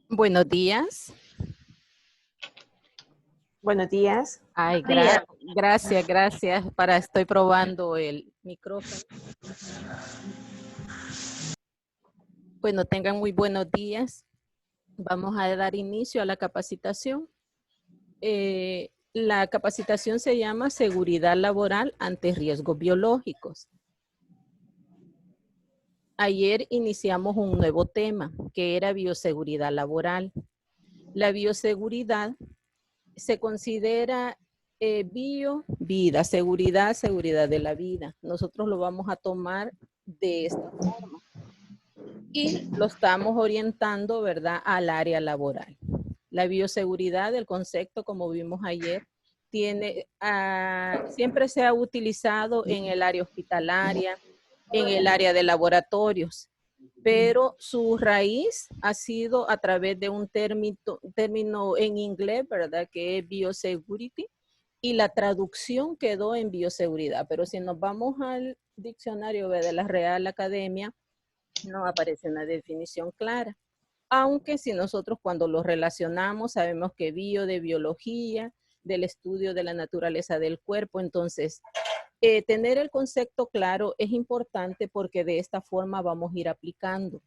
Buenos días. Buenos días. Ay, gracias. Estoy probando el micrófono. Bueno, tengan muy buenos días. Vamos a dar inicio a la capacitación. La capacitación se llama Seguridad Laboral ante Riesgos Biológicos. Ayer iniciamos un nuevo tema, que era bioseguridad laboral. La bioseguridad se considera vida, seguridad de la vida. Nosotros lo vamos a tomar de esta forma y lo estamos orientando, ¿verdad?, al área laboral. La bioseguridad, el concepto, como vimos ayer, siempre se ha utilizado en el área hospitalaria, en el área de laboratorios, pero su raíz ha sido a través de un término en inglés, ¿verdad?, que es biosecurity, y la traducción quedó en bioseguridad. Pero si nos vamos al diccionario de la Real Academia, no aparece una definición clara. Aunque si nosotros cuando lo relacionamos sabemos que de biología, del estudio de la naturaleza del cuerpo, entonces tener el concepto claro es importante porque de esta forma vamos a ir aplicando.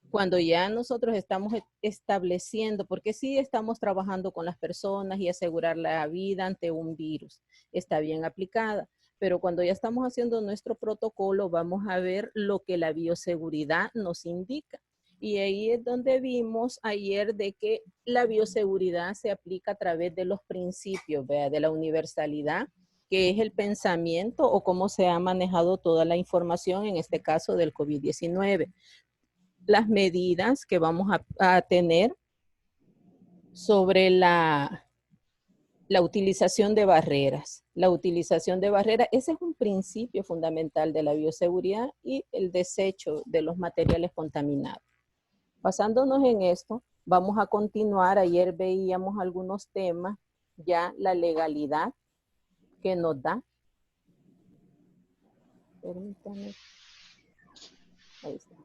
Cuando ya nosotros estamos estableciendo, porque sí estamos trabajando con las personas y asegurar la vida ante un virus, está bien aplicada, pero cuando ya estamos haciendo nuestro protocolo, vamos a ver lo que la bioseguridad nos indica. Y ahí es donde vimos ayer de que la bioseguridad se aplica a través de los principios, ¿vea?, de la universalidad, que es el pensamiento o cómo se ha manejado toda la información, en este caso del COVID-19. Las medidas que vamos a tener sobre la utilización de barreras. La utilización de barreras, ese es un principio fundamental de la bioseguridad, y el desecho de los materiales contaminados. Basándonos en esto, vamos a continuar. Ayer veíamos algunos temas, ya la legalidad que nos da. Permítame. Ahí está.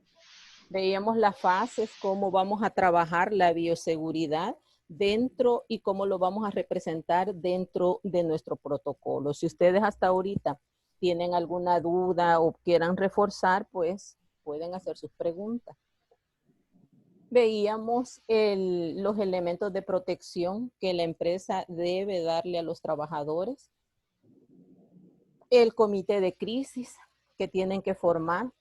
Veíamos las fases, cómo vamos a trabajar la bioseguridad dentro y cómo lo vamos a representar dentro de nuestro protocolo. Si ustedes hasta ahorita tienen alguna duda o quieran reforzar, pues pueden hacer sus preguntas. Veíamos los elementos de protección que la empresa debe darle a los trabajadores. El comité de crisis que tienen que formar.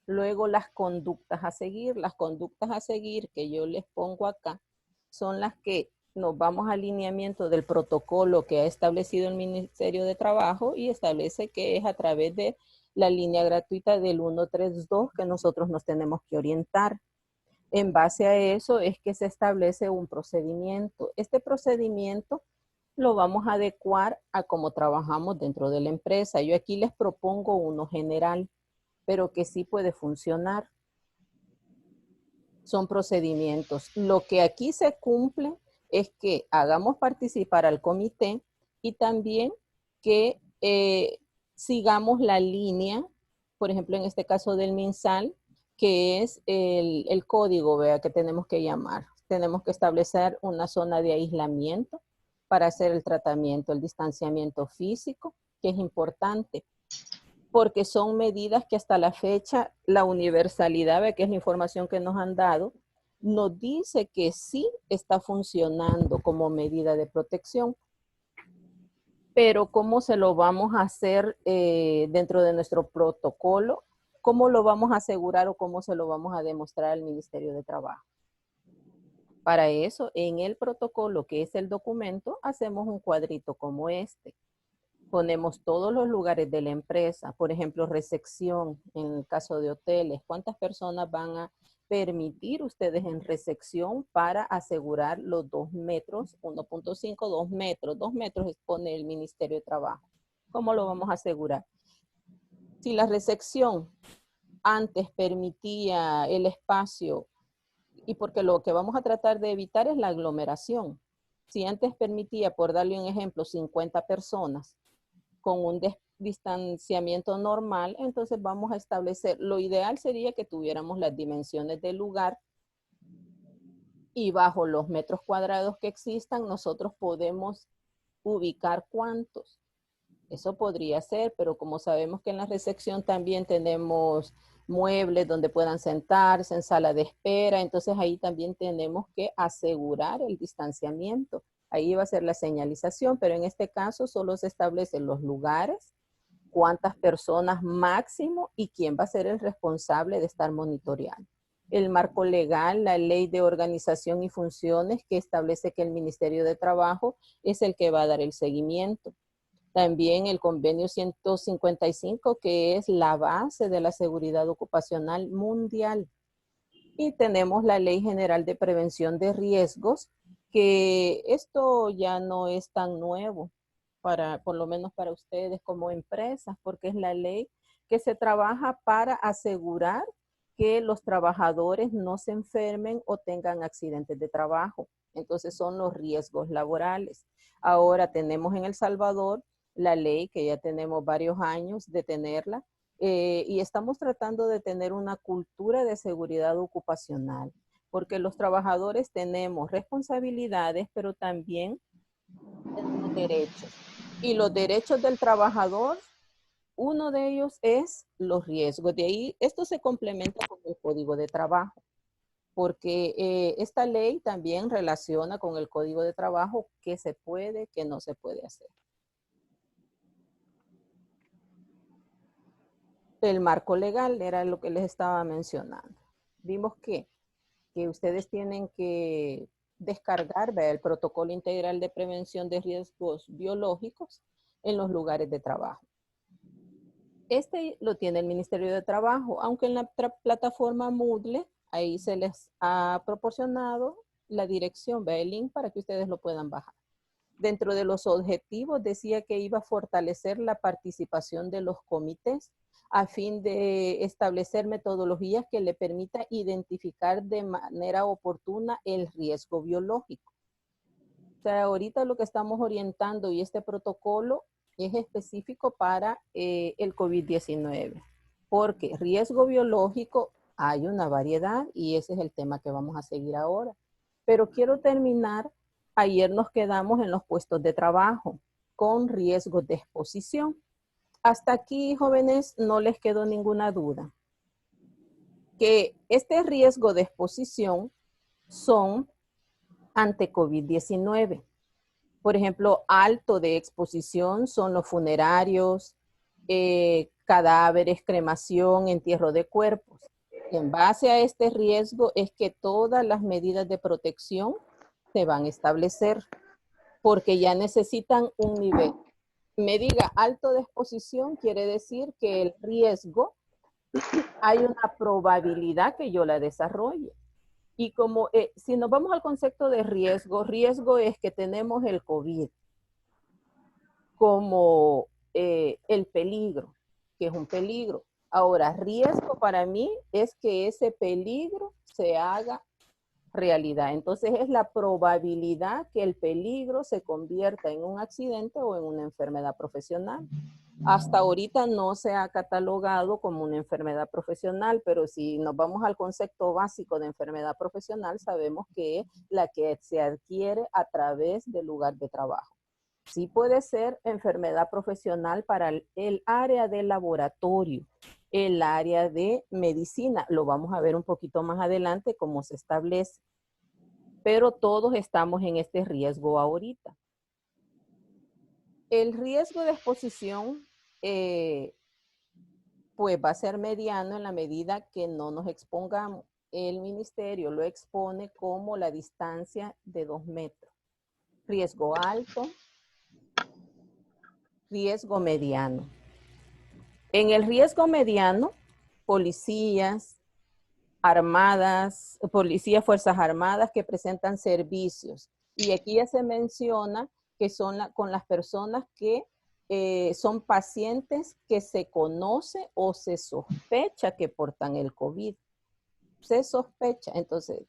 Luego las conductas a seguir. Las conductas a seguir que yo les pongo acá son las que nos vamos al alineamiento del protocolo que ha establecido el Ministerio de Trabajo, y establece que es a través de la línea gratuita del 132 que nosotros nos tenemos que orientar. En base a eso es que se establece un procedimiento. Este procedimiento lo vamos a adecuar a cómo trabajamos dentro de la empresa. Yo aquí les propongo uno general, pero que sí puede funcionar. Son procedimientos. Lo que aquí se cumple es que hagamos participar al comité y también que sigamos la línea, por ejemplo, en este caso del MinSal, que es el código, vea, que tenemos que llamar. Tenemos que establecer una zona de aislamiento para hacer el tratamiento, el distanciamiento físico, que es importante, porque son medidas que hasta la fecha la universalidad, que es la información que nos han dado, nos dice que sí está funcionando como medida de protección. Pero ¿cómo se lo vamos a hacer dentro de nuestro protocolo? ¿Cómo lo vamos a asegurar o cómo se lo vamos a demostrar al Ministerio de Trabajo? Para eso, en el protocolo, que es el documento, hacemos un cuadrito como este. Ponemos todos los lugares de la empresa, por ejemplo, recepción, en el caso de hoteles, ¿cuántas personas van a permitir ustedes en recepción para asegurar los 2 metros, 1.5, 2 metros, 2 metros expone el Ministerio de Trabajo? ¿Cómo lo vamos a asegurar? Si la recepción antes permitía el espacio, y porque lo que vamos a tratar de evitar es la aglomeración. Si antes permitía, por darle un ejemplo, 50 personas, con un distanciamiento normal, entonces vamos a establecer, lo ideal sería que tuviéramos las dimensiones del lugar y bajo los metros cuadrados que existan, nosotros podemos ubicar cuántos. Eso podría ser, pero como sabemos que en la recepción también tenemos muebles donde puedan sentarse, en sala de espera, entonces ahí también tenemos que asegurar el distanciamiento. Ahí va a ser la señalización, pero en este caso solo se establecen los lugares, cuántas personas máximo y quién va a ser el responsable de estar monitoreando. El marco legal, la ley de organización y funciones que establece que el Ministerio de Trabajo es el que va a dar el seguimiento. También el convenio 155, que es la base de la seguridad ocupacional mundial. Y tenemos la Ley General de Prevención de Riesgos, que esto ya no es tan nuevo, por lo menos para ustedes como empresas, porque es la ley que se trabaja para asegurar que los trabajadores no se enfermen o tengan accidentes de trabajo. Entonces son los riesgos laborales. Ahora tenemos en El Salvador la ley que ya tenemos varios años de tenerla, y estamos tratando de tener una cultura de seguridad ocupacional, porque los trabajadores tenemos responsabilidades, pero también tenemos derechos. Y los derechos del trabajador, uno de ellos es los riesgos. De ahí, esto se complementa con el Código de Trabajo, porque esta ley también relaciona con el Código de Trabajo qué se puede, qué no se puede hacer. El marco legal era lo que les estaba mencionando. Vimos que ustedes tienen que descargar el protocolo integral de prevención de riesgos biológicos en los lugares de trabajo. Este lo tiene el Ministerio de Trabajo, aunque en la plataforma Moodle, ahí se les ha proporcionado la dirección, el link para que ustedes lo puedan bajar. Dentro de los objetivos decía que iba a fortalecer la participación de los comités a fin de establecer metodologías que le permita identificar de manera oportuna el riesgo biológico. O sea, ahorita lo que estamos orientando y este protocolo es específico para el COVID-19, porque riesgo biológico hay una variedad y ese es el tema que vamos a seguir ahora. Pero quiero terminar, ayer nos quedamos en los puestos de trabajo con riesgos de exposición. Hasta aquí, jóvenes, no les quedó ninguna duda. Que este riesgo de exposición son ante COVID-19. Por ejemplo, alto de exposición son los funerarios, cadáveres, cremación, entierro de cuerpos. En base a este riesgo es que todas las medidas de protección se van a establecer porque ya necesitan un nivel. Me diga alto de exposición quiere decir que el riesgo hay una probabilidad que yo la desarrolle. Y como si nos vamos al concepto de riesgo, riesgo es que tenemos el COVID como el peligro, que es un peligro. Ahora, riesgo para mí es que ese peligro se haga realidad. Entonces es la probabilidad que el peligro se convierta en un accidente o en una enfermedad profesional. Hasta ahorita no se ha catalogado como una enfermedad profesional, pero si nos vamos al concepto básico de enfermedad profesional, sabemos que es la que se adquiere a través del lugar de trabajo. Sí puede ser enfermedad profesional para el área de laboratorio, el área de medicina. Lo vamos a ver un poquito más adelante cómo se establece. Pero todos estamos en este riesgo ahorita. El riesgo de exposición pues va a ser mediano en la medida que no nos expongamos. El ministerio lo expone como la distancia de 2 metros. Riesgo alto, riesgo mediano. En el riesgo mediano, policías, armadas, policías, fuerzas armadas que presentan servicios. Y aquí ya se menciona que son con las personas que son pacientes que se conoce o se sospecha que portan el COVID. Se sospecha, entonces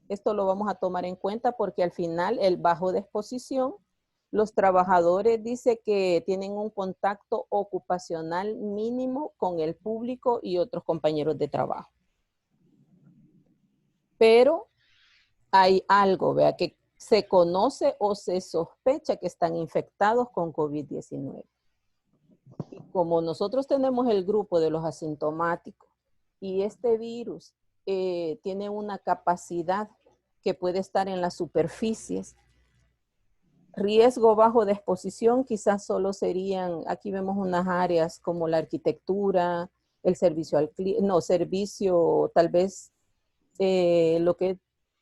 esto lo vamos a tomar en cuenta porque al final el bajo de exposición, los trabajadores dice que tienen un contacto ocupacional mínimo con el público y otros compañeros de trabajo. Pero hay algo, vea, que se conoce o se sospecha que están infectados con COVID-19. Y como nosotros tenemos el grupo de los asintomáticos y este virus tiene una capacidad que puede estar en las superficies, riesgo bajo de exposición quizás solo serían, aquí vemos unas áreas como la arquitectura, el servicio al cliente, no, servicio tal vez lo que es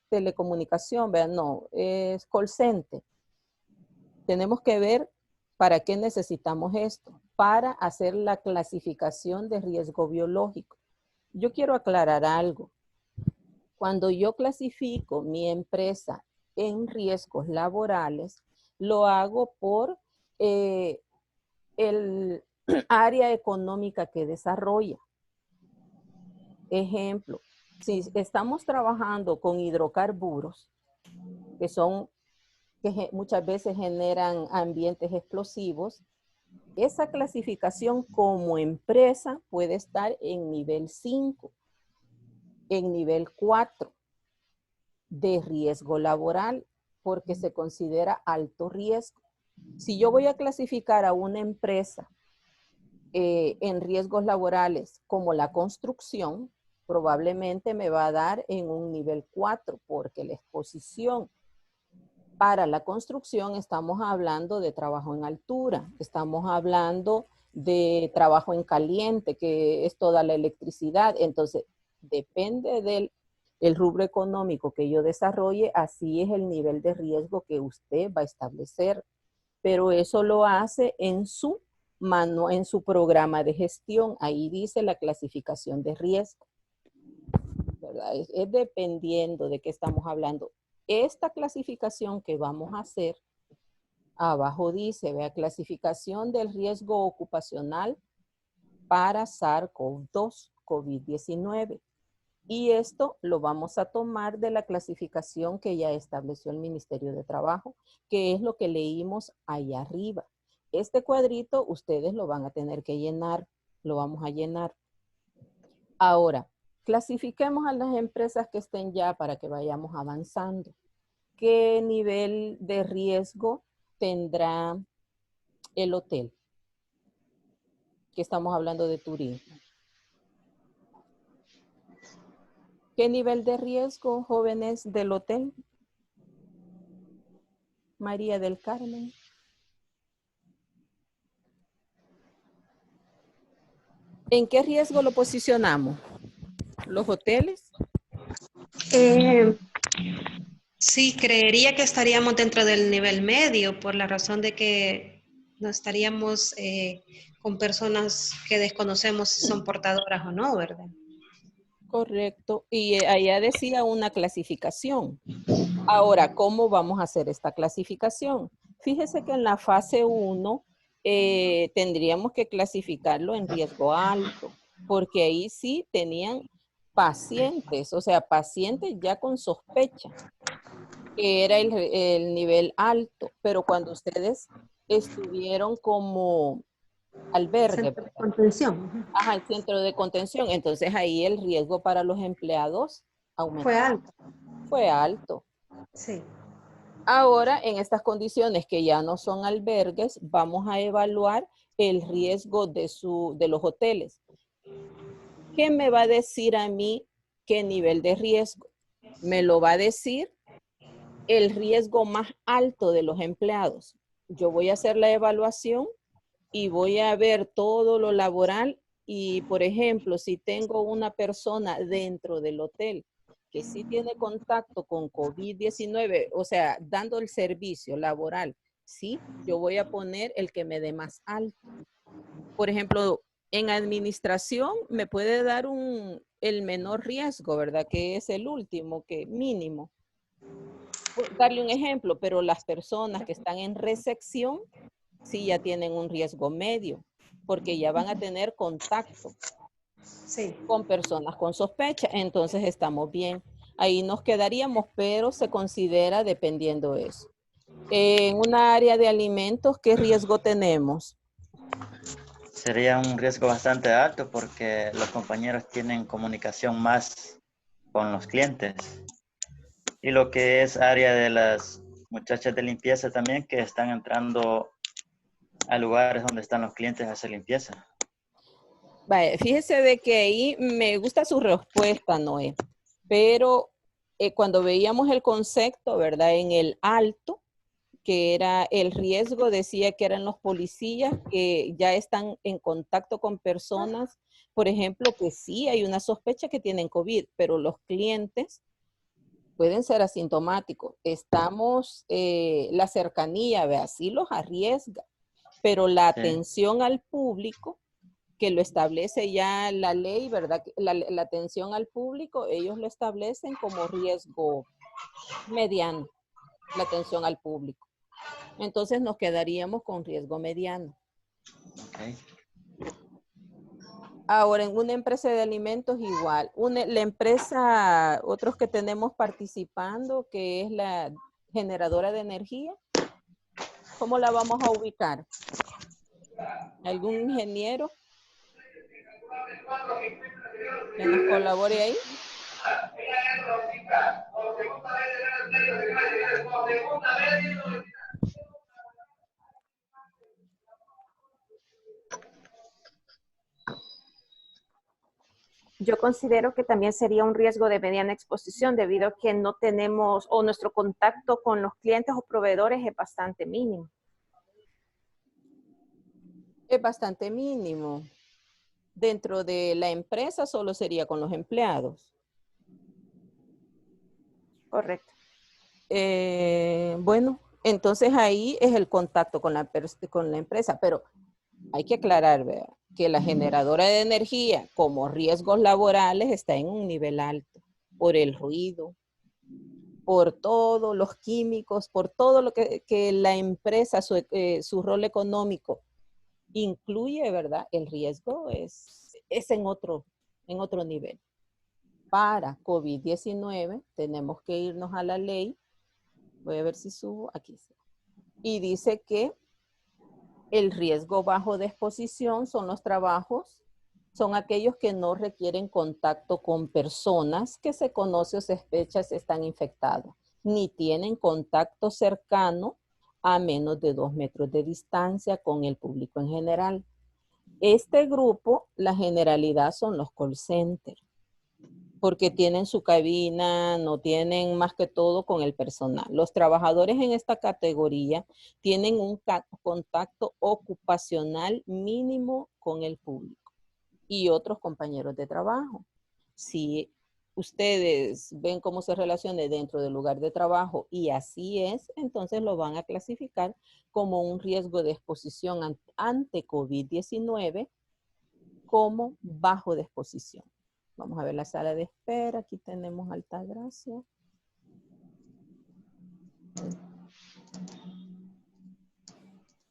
telecomunicación, vean, no, es call center. Tenemos que ver para qué necesitamos esto, para hacer la clasificación de riesgo biológico. Yo quiero aclarar algo. Cuando yo clasifico mi empresa en riesgos laborales, lo hago por el área económica que desarrolla. Ejemplo, si estamos trabajando con hidrocarburos, que muchas veces generan ambientes explosivos, esa clasificación como empresa puede estar en nivel 5, en nivel 4 de riesgo laboral, porque se considera alto riesgo. Si yo voy a clasificar a una empresa en riesgos laborales como la construcción, probablemente me va a dar en un nivel 4, porque la exposición para la construcción estamos hablando de trabajo en altura, estamos hablando de trabajo en caliente, que es toda la electricidad. Entonces, depende del rubro económico que yo desarrolle, así es el nivel de riesgo que usted va a establecer. Pero eso lo hace en su programa de gestión. Ahí dice la clasificación de riesgo, ¿verdad? Es dependiendo de qué estamos hablando. Esta clasificación que vamos a hacer, abajo dice, vea, clasificación del riesgo ocupacional para SARS-CoV-2, COVID-19. Y esto lo vamos a tomar de la clasificación que ya estableció el Ministerio de Trabajo, que es lo que leímos allá arriba. Este cuadrito ustedes lo van a tener que llenar, lo vamos a llenar. Ahora, clasifiquemos a las empresas que estén ya para que vayamos avanzando. ¿Qué nivel de riesgo tendrá el hotel? Que estamos hablando de turismo. ¿Qué nivel de riesgo, jóvenes del hotel? María del Carmen. ¿En qué riesgo lo posicionamos? ¿Los hoteles? Sí, creería que estaríamos dentro del nivel medio por la razón de que no estaríamos con personas que desconocemos si son portadoras o no, ¿verdad? Correcto. Y allá decía una clasificación. Ahora, ¿cómo vamos a hacer esta clasificación? Fíjese que en la fase 1 tendríamos que clasificarlo en riesgo alto, porque ahí sí tenían pacientes, o sea, pacientes ya con sospecha, que era el nivel alto, pero cuando ustedes estuvieron como albergue, Centro de ¿verdad? contención. Ajá, el centro de contención, entonces ahí el riesgo para los empleados aumentó, Fue alto. fue alto. Sí. Ahora, en estas condiciones que ya no son albergues, vamos a evaluar el riesgo de los hoteles. ¿Qué me va a decir a mí qué nivel de riesgo? Me lo va a decir el riesgo más alto de los empleados. Yo voy a hacer la evaluación y voy a ver todo lo laboral y, por ejemplo, si tengo una persona dentro del hotel que sí tiene contacto con COVID-19, o sea, dando el servicio laboral, sí, yo voy a poner el que me dé más alto. Por ejemplo, en administración me puede dar el menor riesgo, ¿verdad? Que es el último, que mínimo. Darle un ejemplo, pero las personas que están en recepción sí ya tienen un riesgo medio, porque ya van a tener contacto Sí. con personas con sospecha, entonces estamos bien. Ahí nos quedaríamos, pero se considera dependiendo de eso. En una área de alimentos, ¿qué riesgo tenemos? Sería un riesgo bastante alto porque los compañeros tienen comunicación más con los clientes Y lo que es área de las muchachas de limpieza también, que están entrando a lugares donde están los clientes a hacer limpieza. Vaya, fíjese de que ahí me gusta su respuesta, Noé, pero cuando veíamos el concepto, ¿verdad? En el alto, que era el riesgo, decía que eran los policías que ya están en contacto con personas, por ejemplo, que sí hay una sospecha que tienen COVID, pero los clientes pueden ser asintomáticos. Estamos, la cercanía, vea, sí los arriesga, pero la Sí. atención al público, que lo establece ya la ley, ¿verdad? La atención al público, ellos lo establecen como riesgo mediano, la atención al público. Entonces nos quedaríamos con riesgo mediano. Okay. Ahora, en una empresa de alimentos igual. La empresa, otros que tenemos participando, que es la generadora de energía, ¿cómo la vamos a ubicar? ¿Algún ingeniero que nos colabore ahí? Yo considero que también sería un riesgo de mediana exposición debido a que no tenemos o nuestro contacto con los clientes o proveedores es bastante mínimo. Es bastante mínimo. Dentro de la empresa solo sería con los empleados. Correcto. Bueno, entonces ahí es el contacto con la empresa, pero hay que aclarar, ¿verdad?, que la generadora de energía como riesgos laborales está en un nivel alto por el ruido, por todos los químicos, por todo lo que la empresa, su rol económico incluye, ¿verdad? El riesgo es en otro nivel. Para COVID-19 tenemos que irnos a la ley. Voy a ver si subo, aquí está. Y dice que el riesgo bajo de exposición son los trabajos, son aquellos que no requieren contacto con personas que se conoce o sospecha están infectados, ni tienen contacto cercano a menos de 2 metros de distancia con el público en general. Este grupo, la generalidad son los call centers, porque tienen su cabina, no tienen más que todo con el personal. Los trabajadores en esta categoría tienen un contacto ocupacional mínimo con el público y otros compañeros de trabajo. Si ustedes ven cómo se relaciona dentro del lugar de trabajo y así es, entonces lo van a clasificar como un riesgo de exposición ante COVID-19 como bajo de exposición. Vamos a ver la sala de espera. Aquí tenemos Altagracia.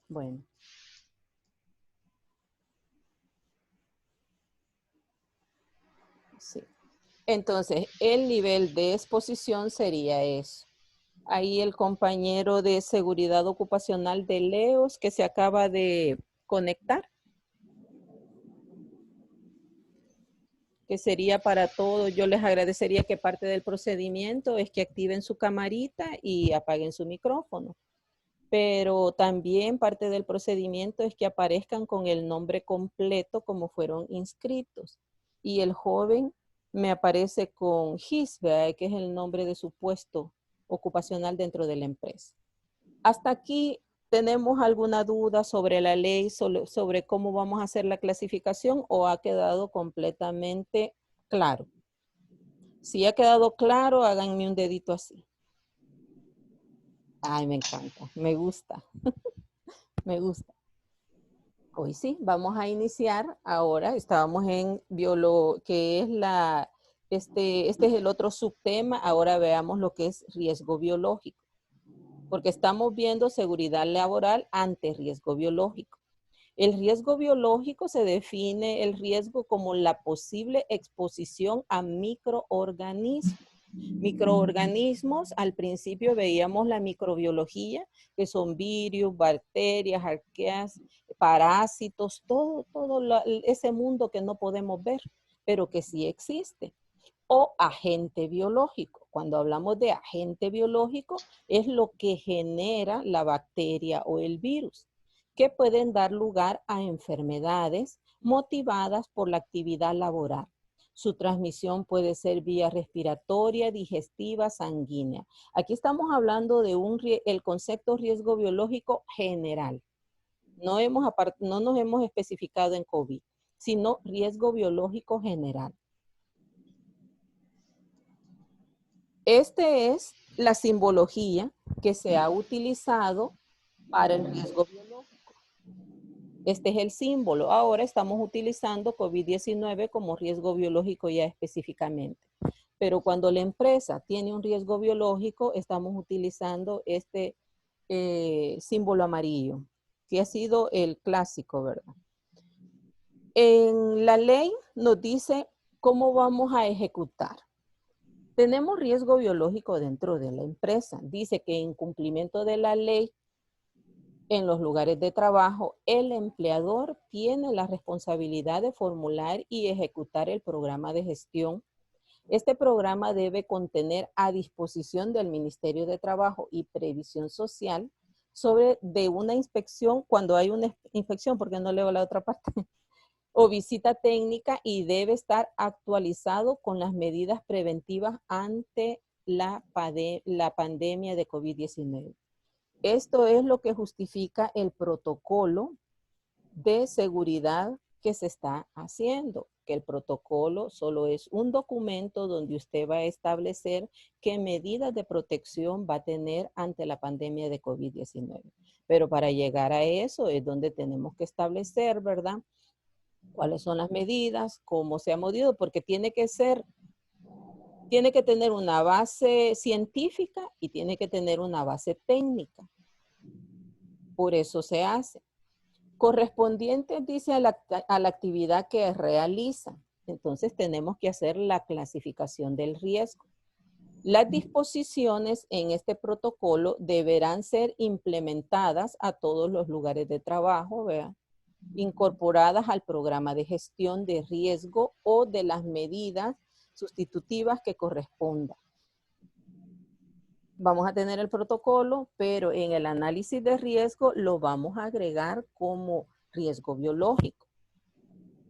Bueno. Sí. Entonces, el nivel de exposición sería eso. Ahí el compañero de seguridad ocupacional de Leos que se acaba de conectar, que sería para todos. Yo les agradecería que parte del procedimiento es que activen su camarita y apaguen su micrófono. Pero también parte del procedimiento es que aparezcan con el nombre completo como fueron inscritos. Y el joven me aparece con his, que es el nombre de su puesto ocupacional dentro de la empresa. Hasta aquí, ¿tenemos alguna duda sobre la ley, sobre cómo vamos a hacer la clasificación o ha quedado completamente claro? Si ha quedado claro, háganme un dedito así. Ay, me encanta, me gusta, me gusta. Hoy sí, vamos a iniciar ahora. Estábamos en que es este es el otro subtema. Ahora veamos lo que es riesgo biológico, porque estamos viendo seguridad laboral ante riesgo biológico. El riesgo biológico se define el riesgo como la posible exposición a microorganismos. Microorganismos, al principio veíamos la microbiología, que son virus, bacterias, arqueas, parásitos, todo ese mundo que no podemos ver, pero que sí existe. o agente biológico. Cuando hablamos de agente biológico, es lo que genera la bacteria o el virus, que pueden dar lugar a enfermedades motivadas por la actividad laboral. Su transmisión puede ser vía respiratoria, digestiva, sanguínea. Aquí estamos hablando de el concepto riesgo biológico general. No nos hemos especificado en COVID, sino riesgo biológico general. Esta es la simbología que se ha utilizado para el riesgo biológico. Este es el símbolo. Ahora estamos utilizando COVID-19 como riesgo biológico ya específicamente. Pero cuando la empresa tiene un riesgo biológico, estamos utilizando este símbolo amarillo, que ha sido el clásico, ¿verdad? En la ley nos dice cómo vamos a ejecutar. Tenemos riesgo biológico dentro de la empresa. Dice que en cumplimiento de la ley, en los lugares de trabajo, el empleador tiene la responsabilidad de formular y ejecutar el programa de gestión. Este programa debe contener a disposición del Ministerio de Trabajo y Previsión Social de una inspección, cuando hay una inspección, porque no leo la otra parte, o visita técnica, y debe estar actualizado con las medidas preventivas ante la pandemia de COVID-19. Esto es lo que justifica el protocolo de seguridad que se está haciendo, que el protocolo solo es un documento donde usted va a establecer qué medidas de protección va a tener ante la pandemia de COVID-19. Pero para llegar a eso es donde tenemos que establecer, ¿verdad?, cuáles son las medidas, cómo se ha movido, porque tiene que tener una base científica y tiene que tener una base técnica. Por eso se hace. Correspondiente, dice, a la actividad que realiza. Entonces tenemos que hacer la clasificación del riesgo. Las disposiciones en este protocolo deberán ser implementadas a todos los lugares de trabajo, ¿verdad?, incorporadas al programa de gestión de riesgo o de las medidas sustitutivas que correspondan. Vamos a tener el protocolo, pero en el análisis de riesgo lo vamos a agregar como riesgo biológico.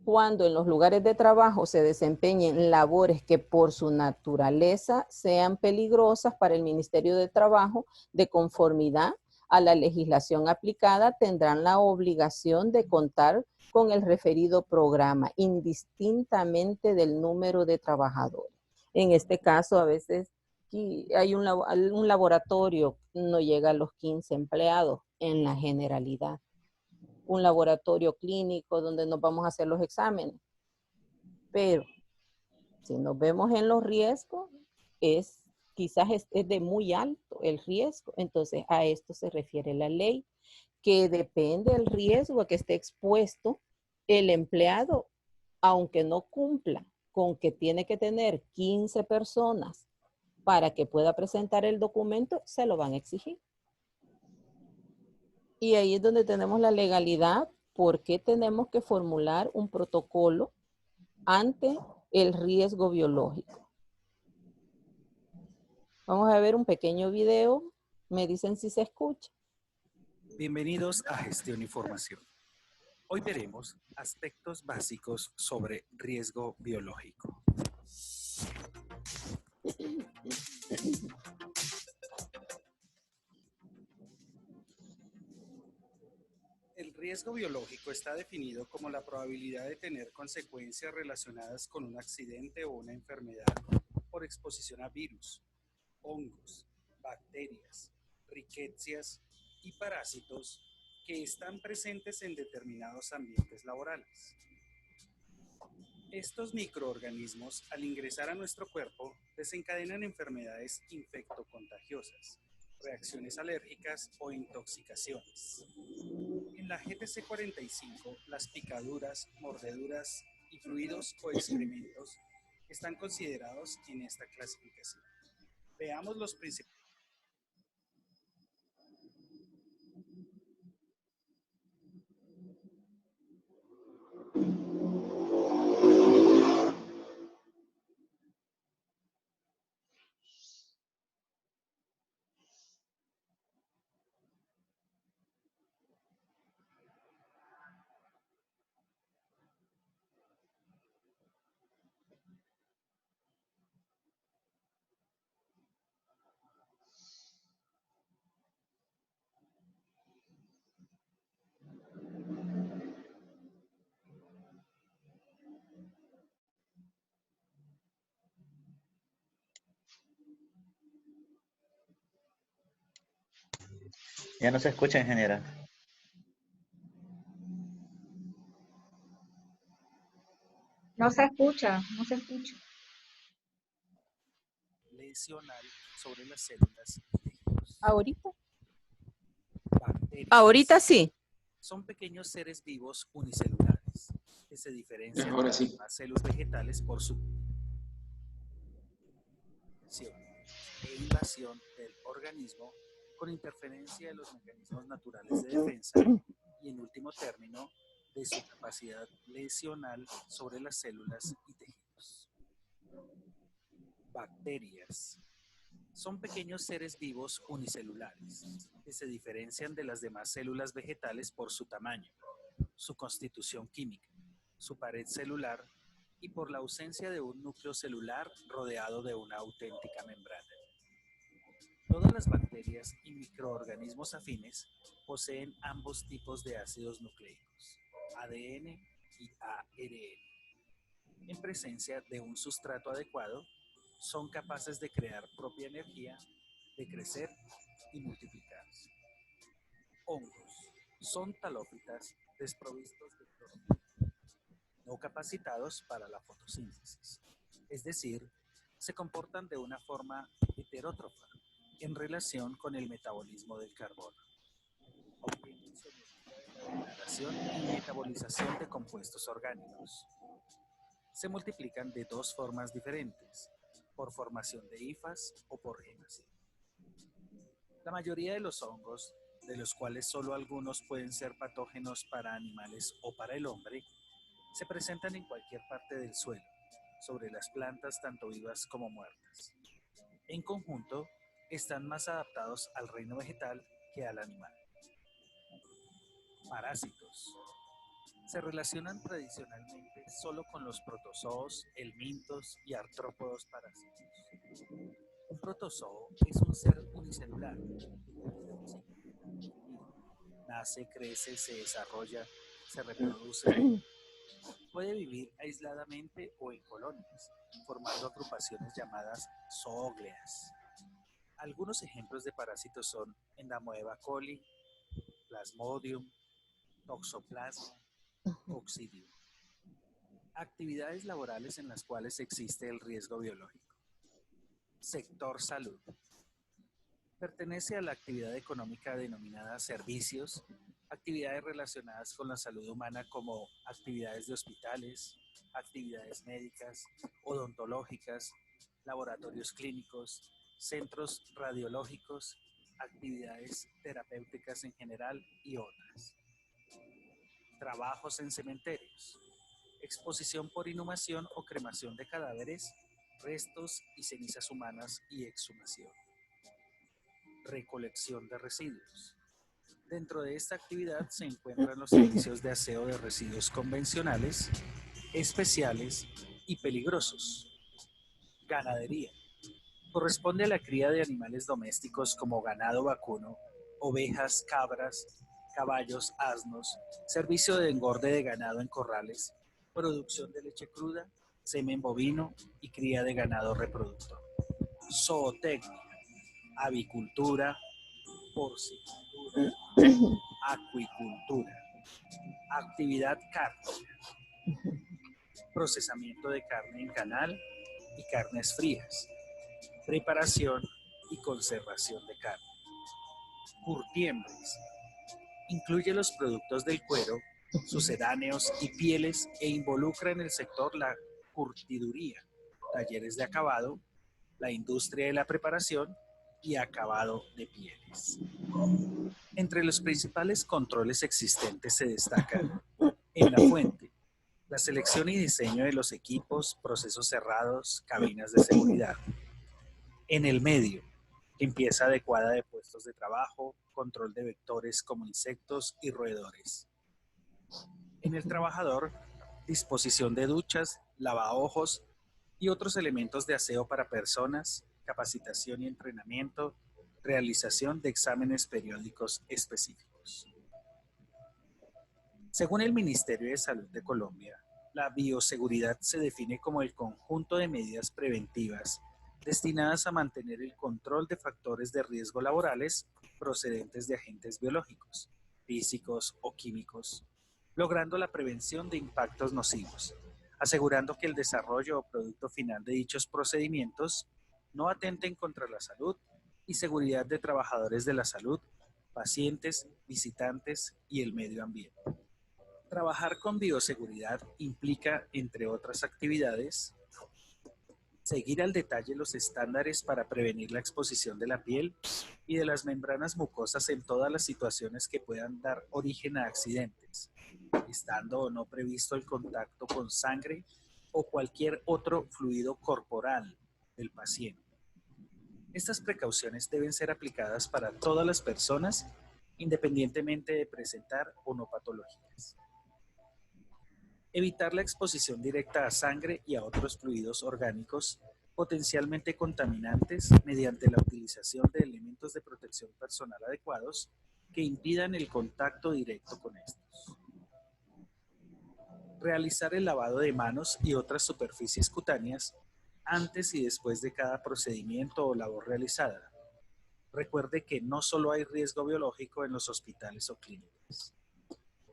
Cuando en los lugares de trabajo se desempeñen labores que por su naturaleza sean peligrosas para el Ministerio de Trabajo, de conformidad a la legislación aplicada, tendrán la obligación de contar con el referido programa, indistintamente del número de trabajadores. En este caso, a veces hay un laboratorio, no llega a los 15 empleados en la generalidad. Un laboratorio clínico donde nos vamos a hacer los exámenes. Pero si nos vemos en los riesgos, quizás es de muy alto el riesgo. Entonces a esto se refiere la ley, que depende del riesgo a que esté expuesto el empleado, aunque no cumpla con que tiene que tener 15 personas para que pueda presentar el documento, se lo van a exigir. Y ahí es donde tenemos la legalidad, porque tenemos que formular un protocolo ante el riesgo biológico. Vamos a ver un pequeño video. Me dicen si se escucha. Bienvenidos a Gestión y Formación. Hoy veremos aspectos básicos sobre riesgo biológico. El riesgo biológico está definido como la probabilidad de tener consecuencias relacionadas con un accidente o una enfermedad por exposición a virus, hongos, bacterias, riquecias y parásitos que están presentes en determinados ambientes laborales. Estos microorganismos, al ingresar a nuestro cuerpo, desencadenan enfermedades infectocontagiosas, reacciones alérgicas o intoxicaciones. En la GTC 45, las picaduras, mordeduras y fluidos o excrementos están considerados en esta clasificación. Veamos los principales. Ya no se escucha, ingeniera. No se escucha, no se escucha. Lesional sobre las células y tejidos. Ahorita. Bacterias Ahorita sí. son pequeños seres vivos unicelulares que se diferencian Ahora de las sí. demás células vegetales por su e invasión del organismo con interferencia de los mecanismos naturales de defensa y, en último término, de su capacidad lesional sobre las células y tejidos. Bacterias son pequeños seres vivos unicelulares que se diferencian de las demás células vegetales por su tamaño, su constitución química, su pared celular y por la ausencia de un núcleo celular rodeado de una auténtica membrana. Todas las bacterias y microorganismos afines poseen ambos tipos de ácidos nucleicos, ADN y ARN. En presencia de un sustrato adecuado, son capaces de crear propia energía, de crecer y multiplicarse. Hongos son talófitas desprovistos de clorofila, no capacitados para la fotosíntesis, es decir, se comportan de una forma heterótrofa en relación con el metabolismo del carbono. Obtienen su energía de la degradación y metabolización de compuestos orgánicos. Se multiplican de dos formas diferentes, por formación de hifas o por gemación. La mayoría de los hongos, de los cuales solo algunos pueden ser patógenos para animales o para el hombre, se presentan en cualquier parte del suelo, sobre las plantas tanto vivas como muertas. En conjunto, están más adaptados al reino vegetal que al animal. Parásitos. Se relacionan tradicionalmente solo con los protozoos, helmintos y artrópodos parásitos. Un protozoo es un ser unicelular. Nace, crece, se desarrolla, se reproduce. Puede vivir aisladamente o en colonias, formando agrupaciones llamadas zoogleas. Algunos ejemplos de parásitos son Endamoeba coli, Plasmodium, Toxoplasma, Coccidium. Actividades laborales en las cuales existe el riesgo biológico. Sector salud. Pertenece a la actividad económica denominada servicios, actividades relacionadas con la salud humana como actividades de hospitales, actividades médicas, odontológicas, laboratorios clínicos, centros radiológicos, actividades terapéuticas en general y otras. Trabajos en cementerios. Exposición por inhumación o cremación de cadáveres, restos y cenizas humanas y exhumación. Recolección de residuos. Dentro de esta actividad se encuentran los servicios de aseo de residuos convencionales, especiales y peligrosos. Ganadería. Corresponde a la cría de animales domésticos como ganado vacuno, ovejas, cabras, caballos, asnos, servicio de engorde de ganado en corrales, producción de leche cruda, semen bovino y cría de ganado reproductor. Zootecnia, avicultura, porcicultura, acuicultura, actividad cárnica, procesamiento de carne en canal y carnes frías, preparación y conservación de carne. Curtiembres. Incluye los productos del cuero, sucedáneos y pieles e involucra en el sector la curtiduría, talleres de acabado, la industria de la preparación y acabado de pieles. Entre los principales controles existentes se destacan en la fuente, la selección y diseño de los equipos, procesos cerrados, cabinas de seguridad. En el medio, limpieza adecuada de puestos de trabajo, control de vectores como insectos y roedores. En el trabajador, disposición de duchas, lavaojos y otros elementos de aseo para personas, capacitación y entrenamiento, realización de exámenes periódicos específicos. Según el Ministerio de Salud de Colombia, la bioseguridad se define como el conjunto de medidas preventivas destinadas a mantener el control de factores de riesgo laborales procedentes de agentes biológicos, físicos o químicos, logrando la prevención de impactos nocivos, asegurando que el desarrollo o producto final de dichos procedimientos no atenten contra la salud y seguridad de trabajadores de la salud, pacientes, visitantes y el medio ambiente. Trabajar con bioseguridad implica, entre otras actividades, seguir al detalle los estándares para prevenir la exposición de la piel y de las membranas mucosas en todas las situaciones que puedan dar origen a accidentes, estando o no previsto el contacto con sangre o cualquier otro fluido corporal del paciente. Estas precauciones deben ser aplicadas para todas las personas, independientemente de presentar o no patologías. Evitar la exposición directa a sangre y a otros fluidos orgánicos potencialmente contaminantes mediante la utilización de elementos de protección personal adecuados que impidan el contacto directo con estos. Realizar el lavado de manos y otras superficies cutáneas antes y después de cada procedimiento o labor realizada. Recuerde que no solo hay riesgo biológico en los hospitales o clínicas.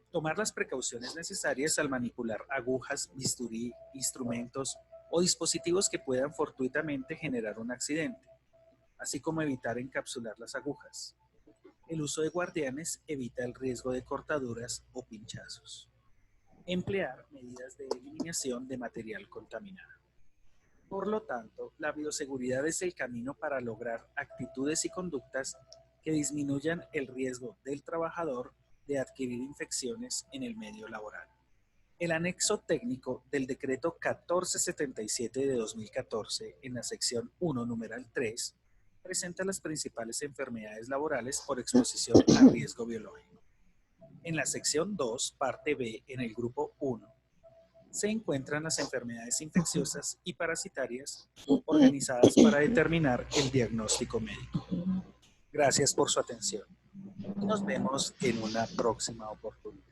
Tomar las precauciones necesarias al manipular agujas, bisturí, instrumentos o dispositivos que puedan fortuitamente generar un accidente, así como evitar encapsular las agujas. El uso de guardianes evita el riesgo de cortaduras o pinchazos. Emplear medidas de eliminación de material contaminado. Por lo tanto, la bioseguridad es el camino para lograr actitudes y conductas que disminuyan el riesgo del trabajador de adquirir infecciones en el medio laboral. El anexo técnico del decreto 1477 de 2014, en la sección 1, numeral 3, presenta las principales enfermedades laborales por exposición a riesgo biológico. En la sección 2, parte B, en el grupo 1, se encuentran las enfermedades infecciosas y parasitarias organizadas para determinar el diagnóstico médico. Gracias por su atención. Nos vemos en una próxima oportunidad.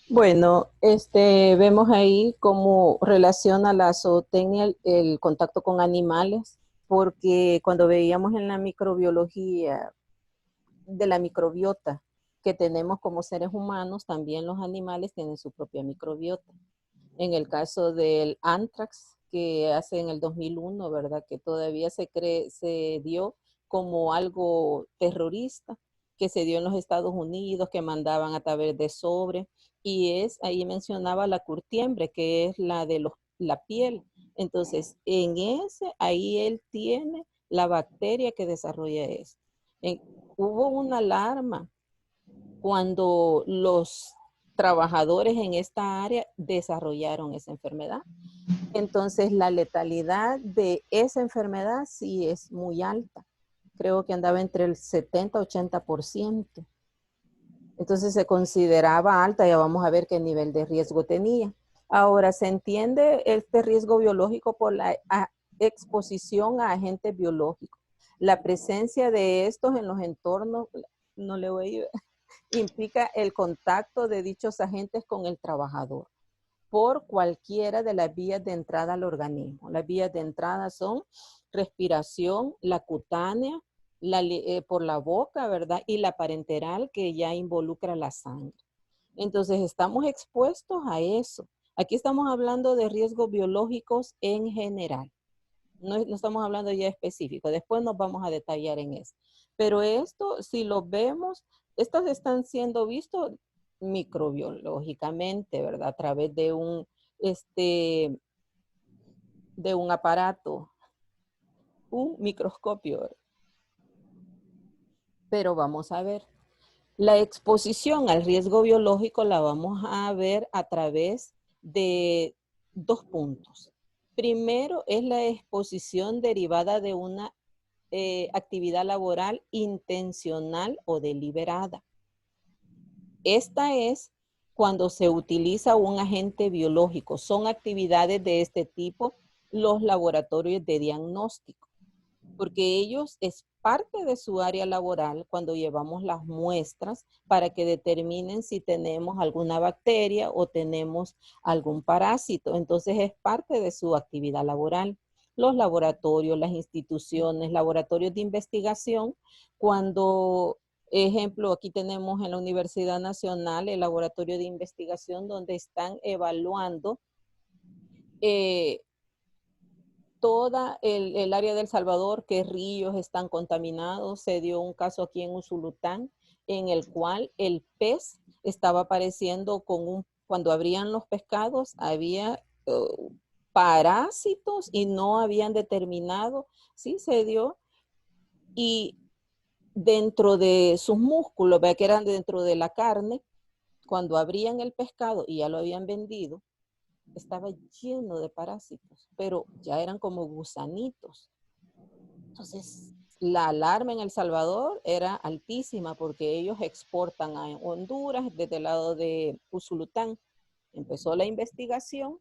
Bueno, vemos ahí cómo relaciona la zootecnia el contacto con animales, porque cuando veíamos en la microbiología de la microbiota que tenemos como seres humanos, también los animales tienen su propia microbiota. En el caso del anthrax, que hace en el 2001, ¿verdad? Que todavía se dio como algo terrorista, que se dio en los Estados Unidos, que mandaban a través de sobre, y ahí mencionaba la curtiembre, que es la de la piel. Entonces, ahí él tiene la bacteria que desarrolla esto. Hubo una alarma cuando los trabajadores en esta área desarrollaron esa enfermedad. Entonces, la letalidad de esa enfermedad sí es muy alta. Creo que andaba entre el 70-80%. Entonces, se consideraba alta. Ya vamos a ver qué nivel de riesgo tenía. Ahora, se entiende este riesgo biológico por la exposición a agentes biológicos. La presencia de estos en los entornos, no le voy a implica el contacto de dichos agentes con el trabajador por cualquiera de las vías de entrada al organismo. Las vías de entrada son respiración, la cutánea, por la boca, ¿verdad? Y la parenteral, que ya involucra la sangre. Entonces, estamos expuestos a eso. Aquí estamos hablando de riesgos biológicos en general. No estamos hablando ya específico. Después nos vamos a detallar en eso. Pero esto, si lo vemos, estos están siendo vistos microbiológicamente, ¿verdad? A través de un aparato, un microscopio. Pero vamos a ver. La exposición al riesgo biológico la vamos a ver a través de 2 puntos. Primero es la exposición derivada de una actividad laboral intencional o deliberada. Esta es cuando se utiliza un agente biológico. Son actividades de este tipo los laboratorios de diagnóstico. porque ellos es parte de su área laboral cuando llevamos las muestras para que determinen si tenemos alguna bacteria o tenemos algún parásito. Entonces es parte de su actividad laboral. Los laboratorios, las instituciones, laboratorios de investigación, cuando, ejemplo, aquí tenemos en la Universidad Nacional el laboratorio de investigación donde están evaluando toda el área del Salvador, que ríos están contaminados. Se dio un caso aquí en Usulután en el cual el pez estaba apareciendo cuando abrían los pescados, había parásitos y no habían determinado, sí se dio, y dentro de sus músculos, vea que eran dentro de la carne, cuando abrían el pescado y ya lo habían vendido, estaba lleno de parásitos, pero ya eran como gusanitos. Entonces, la alarma en El Salvador era altísima porque ellos exportan a Honduras desde el lado de Usulután. Empezó la investigación,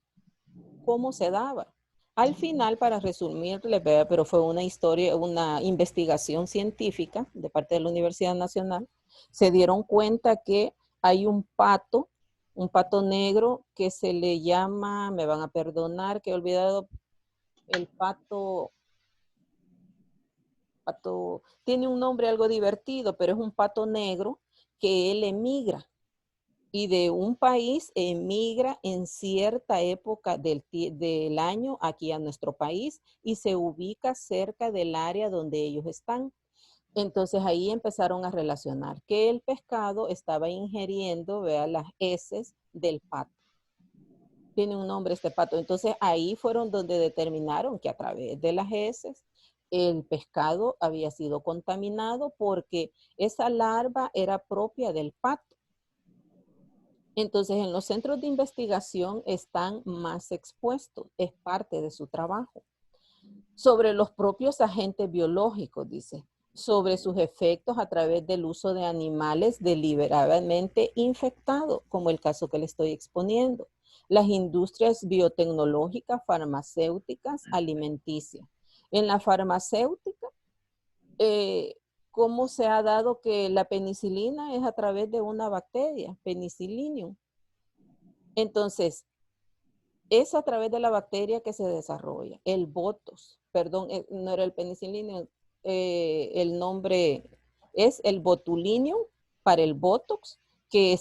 cómo se daba. Al final, para resumirles, pero fue una historia, una investigación científica de parte de la Universidad Nacional, se dieron cuenta que hay un pato negro que se le llama, me van a perdonar que he olvidado, el pato, tiene un nombre algo divertido, pero es un pato negro que él emigra. Y de un país emigra en cierta época del año aquí a nuestro país y se ubica cerca del área donde ellos están. Entonces ahí empezaron a relacionar que el pescado estaba ingiriendo, vea, las heces del pato. Tiene un nombre este pato. Entonces ahí fueron donde determinaron que a través de las heces el pescado había sido contaminado porque esa larva era propia del pato. Entonces, en los centros de investigación están más expuestos, es parte de su trabajo. Sobre los propios agentes biológicos, dice, sobre sus efectos a través del uso de animales deliberadamente infectados, como el caso que le estoy exponiendo. Las industrias biotecnológicas, farmacéuticas, alimenticias. En la farmacéutica, ¿cómo se ha dado que la penicilina es a través de una bacteria, Penicillium? Entonces, es a través de la bacteria que se desarrolla. El Botox, perdón, no era el Penicillium, el nombre es el Botulinum para el Botox, que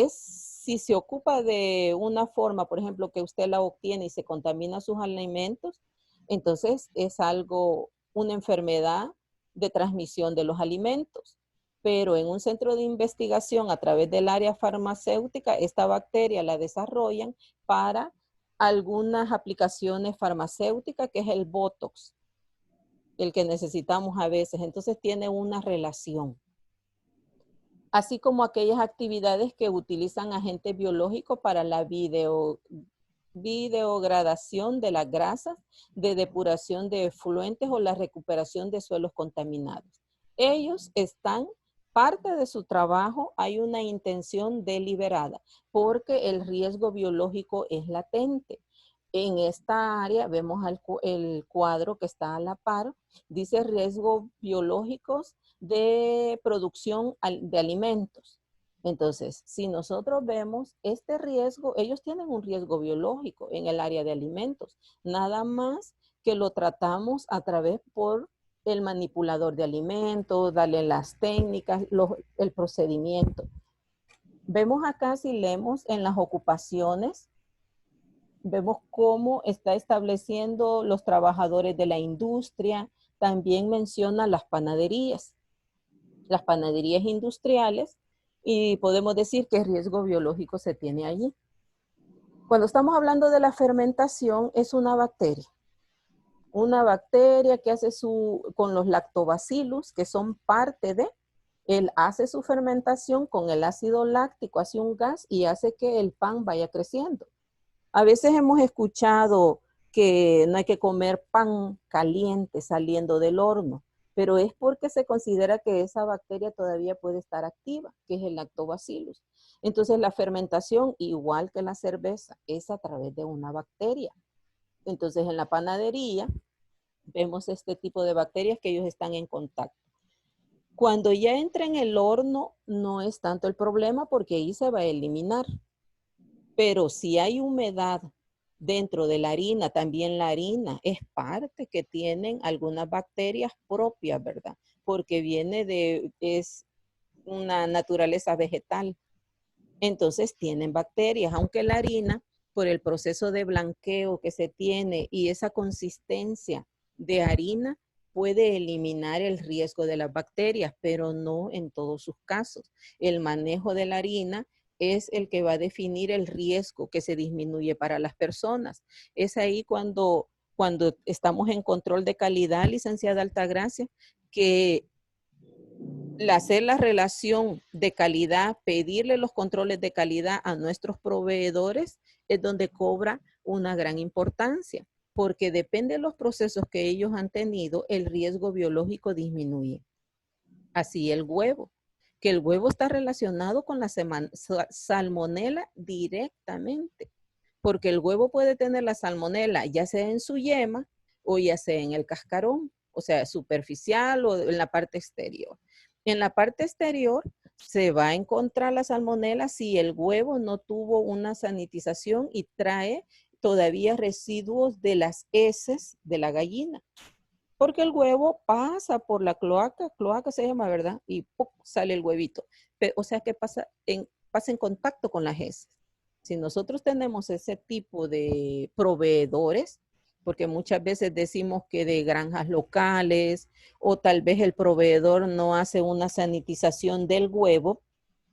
si se ocupa de una forma, por ejemplo, que usted la obtiene y se contamina sus alimentos, entonces es una enfermedad de transmisión de los alimentos. Pero en un centro de investigación a través del área farmacéutica, esta bacteria la desarrollan para algunas aplicaciones farmacéuticas, que es el Botox, el que necesitamos a veces. Entonces tiene una relación. Así como aquellas actividades que utilizan agentes biológicos para la videogradación de las grasas, de depuración de efluentes o la recuperación de suelos contaminados. Ellos están, parte de su trabajo, hay una intención deliberada, porque el riesgo biológico es latente. En esta área vemos el cuadro que está a la par, dice riesgos biológicos de producción de alimentos. Entonces, si nosotros vemos este riesgo, ellos tienen un riesgo biológico en el área de alimentos, nada más que lo tratamos a través por el manipulador de alimentos, darle las técnicas, el procedimiento. Vemos acá, si leemos en las ocupaciones, vemos cómo está estableciendo los trabajadores de la industria. También menciona las panaderías industriales, y podemos decir qué riesgo biológico se tiene allí. Cuando estamos hablando de la fermentación, es una bacteria que hace con los lactobacillus, que son parte de, él hace su fermentación con el ácido láctico, hace un gas y hace que el pan vaya creciendo. A veces hemos escuchado que no hay que comer pan caliente saliendo del horno, pero es porque se considera que esa bacteria todavía puede estar activa, que es el lactobacillus. Entonces la fermentación, igual que la cerveza, es a través de una bacteria. Entonces en la panadería Vemos este tipo de bacterias que ellos están en contacto. Cuando ya entra en el horno, no es tanto el problema porque ahí se va a eliminar. Pero si hay humedad dentro de la harina, también la harina es parte que tienen algunas bacterias propias, ¿verdad? Porque es una naturaleza vegetal. Entonces tienen bacterias, aunque la harina, por el proceso de blanqueo que se tiene y esa consistencia de harina, puede eliminar el riesgo de las bacterias, pero no en todos sus casos. El manejo de la harina es el que va a definir el riesgo que se disminuye para las personas. Es ahí cuando estamos en control de calidad, licenciada Altagracia, que hacer la relación de calidad, pedirle los controles de calidad a nuestros proveedores es donde cobra una gran importancia, porque depende de los procesos que ellos han tenido, el riesgo biológico disminuye. Así el huevo, que el huevo está relacionado con la salmonela directamente, porque el huevo puede tener la salmonela ya sea en su yema o ya sea en el cascarón, o sea, superficial o en la parte exterior. En la parte exterior se va a encontrar la salmonela si el huevo no tuvo una sanitización y trae todavía residuos de las heces de la gallina. Porque el huevo pasa por la cloaca se llama, ¿verdad? Y ¡pum!, sale el huevito. O sea que pasa en contacto con las heces. Si nosotros tenemos ese tipo de proveedores, porque muchas veces decimos que de granjas locales o tal vez el proveedor no hace una sanitización del huevo,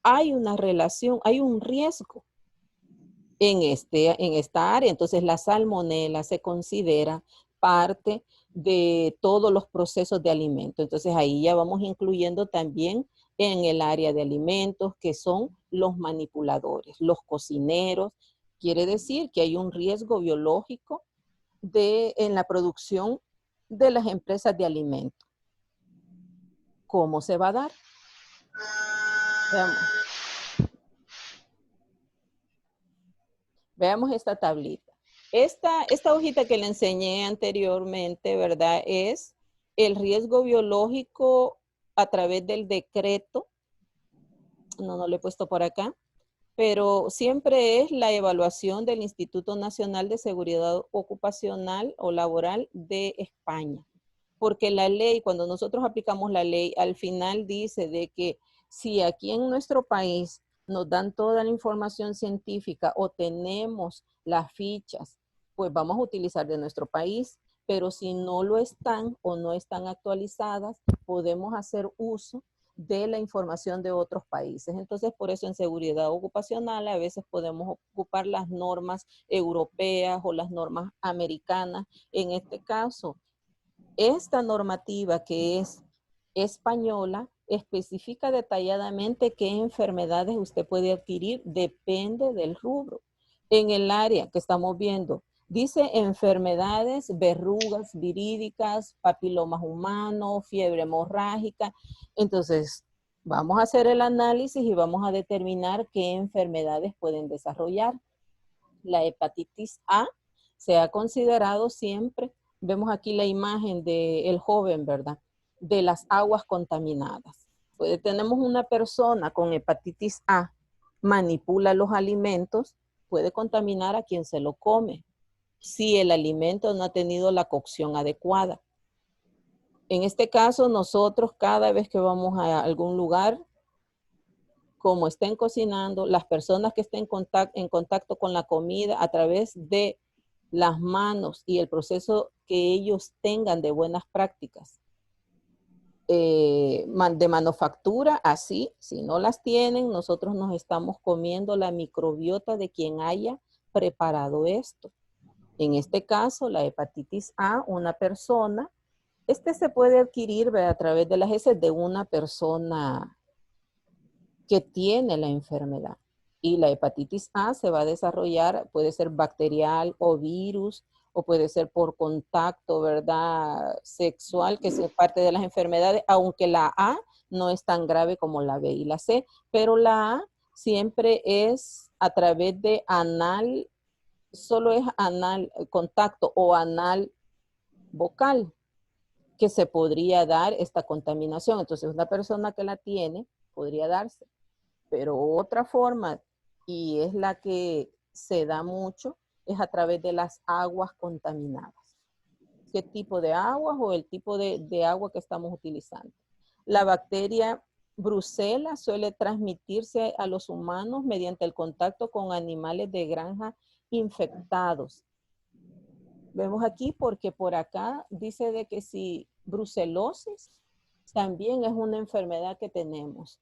hay una relación, hay un riesgo en esta área. Entonces la salmonela se considera parte de todos los procesos de alimento. Entonces ahí ya vamos incluyendo también en el área de alimentos, que son los manipuladores, los cocineros. Quiere decir que hay un riesgo biológico en la producción de las empresas de alimentos. ¿Cómo se va a dar? Veamos esta tablita. Esta hojita que le enseñé anteriormente, ¿verdad? Es el riesgo biológico a través del decreto. No lo he puesto por acá. Pero siempre es la evaluación del Instituto Nacional de Seguridad Ocupacional o Laboral de España. Porque la ley, cuando nosotros aplicamos la ley, al final dice de que si aquí en nuestro país nos dan toda la información científica o tenemos las fichas, pues vamos a utilizar de nuestro país. Pero si no lo están o no están actualizadas, podemos hacer uso de la información de otros países. Entonces, por eso en seguridad ocupacional a veces podemos ocupar las normas europeas o las normas americanas. En este caso, esta normativa que es española especifica detalladamente qué enfermedades usted puede adquirir, depende del rubro. En el área que estamos viendo, dice enfermedades, verrugas virídicas, papilomas humanos, fiebre hemorrágica. Entonces, vamos a hacer el análisis y vamos a determinar qué enfermedades pueden desarrollar. La hepatitis A se ha considerado siempre, vemos aquí la imagen del joven, ¿verdad?, de las aguas contaminadas. Pues tenemos una persona con hepatitis A, manipula los alimentos, puede contaminar a quien se lo come, si el alimento no ha tenido la cocción adecuada. En este caso, nosotros cada vez que vamos a algún lugar, como estén cocinando, las personas que estén en contacto con la comida a través de las manos y el proceso que ellos tengan de buenas prácticas de manufactura, así, si no las tienen, nosotros nos estamos comiendo la microbiota de quien haya preparado esto. En este caso, la hepatitis A, una persona, se puede adquirir a través de las heces de una persona que tiene la enfermedad. Y la hepatitis A se va a desarrollar, puede ser bacterial o virus, o puede ser por contacto, ¿verdad?, sexual, que es parte de las enfermedades, aunque la A no es tan grave como la B y la C, pero la A siempre es a través de anal, solo es anal, contacto o anal vocal, que se podría dar esta contaminación. Entonces, una persona que la tiene podría darse. Pero otra forma, y es la que se da mucho, es a través de las aguas contaminadas. ¿Qué tipo de aguas o el tipo de agua que estamos utilizando? La bacteria Brucella suele transmitirse a los humanos mediante el contacto con animales de granja infectados. Vemos aquí porque por acá dice de que si brucelosis también es una enfermedad que tenemos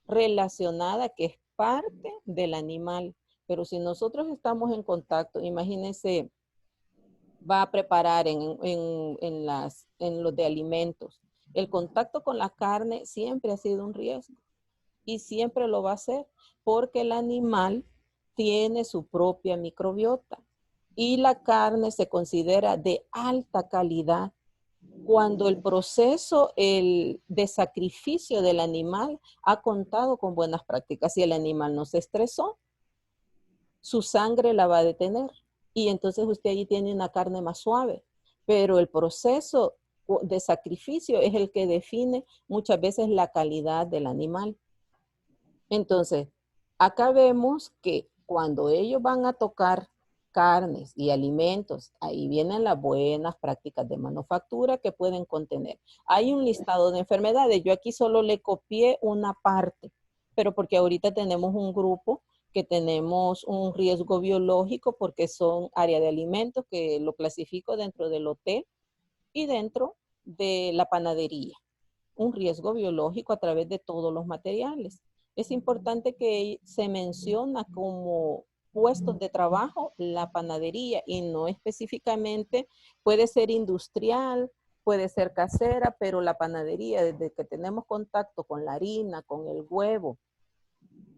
relacionada, que es parte del animal. Pero si nosotros estamos en contacto, imagínense, va a preparar en los de alimentos. El contacto con la carne siempre ha sido un riesgo y siempre lo va a ser porque el animal tiene su propia microbiota y la carne se considera de alta calidad cuando el proceso de sacrificio del animal ha contado con buenas prácticas. Si el animal no se estresó, su sangre la va a detener y entonces usted allí tiene una carne más suave. Pero el proceso de sacrificio es el que define muchas veces la calidad del animal. Entonces, acá vemos que cuando ellos van a tocar carnes y alimentos, ahí vienen las buenas prácticas de manufactura que pueden contener. Hay un listado de enfermedades. Yo aquí solo le copié una parte, pero porque ahorita tenemos un grupo que tenemos un riesgo biológico porque son área de alimentos que lo clasifico dentro del hotel y dentro de la panadería. Un riesgo biológico a través de todos los materiales. Es importante que se menciona como puestos de trabajo la panadería y no específicamente, puede ser industrial, puede ser casera, pero la panadería, desde que tenemos contacto con la harina, con el huevo,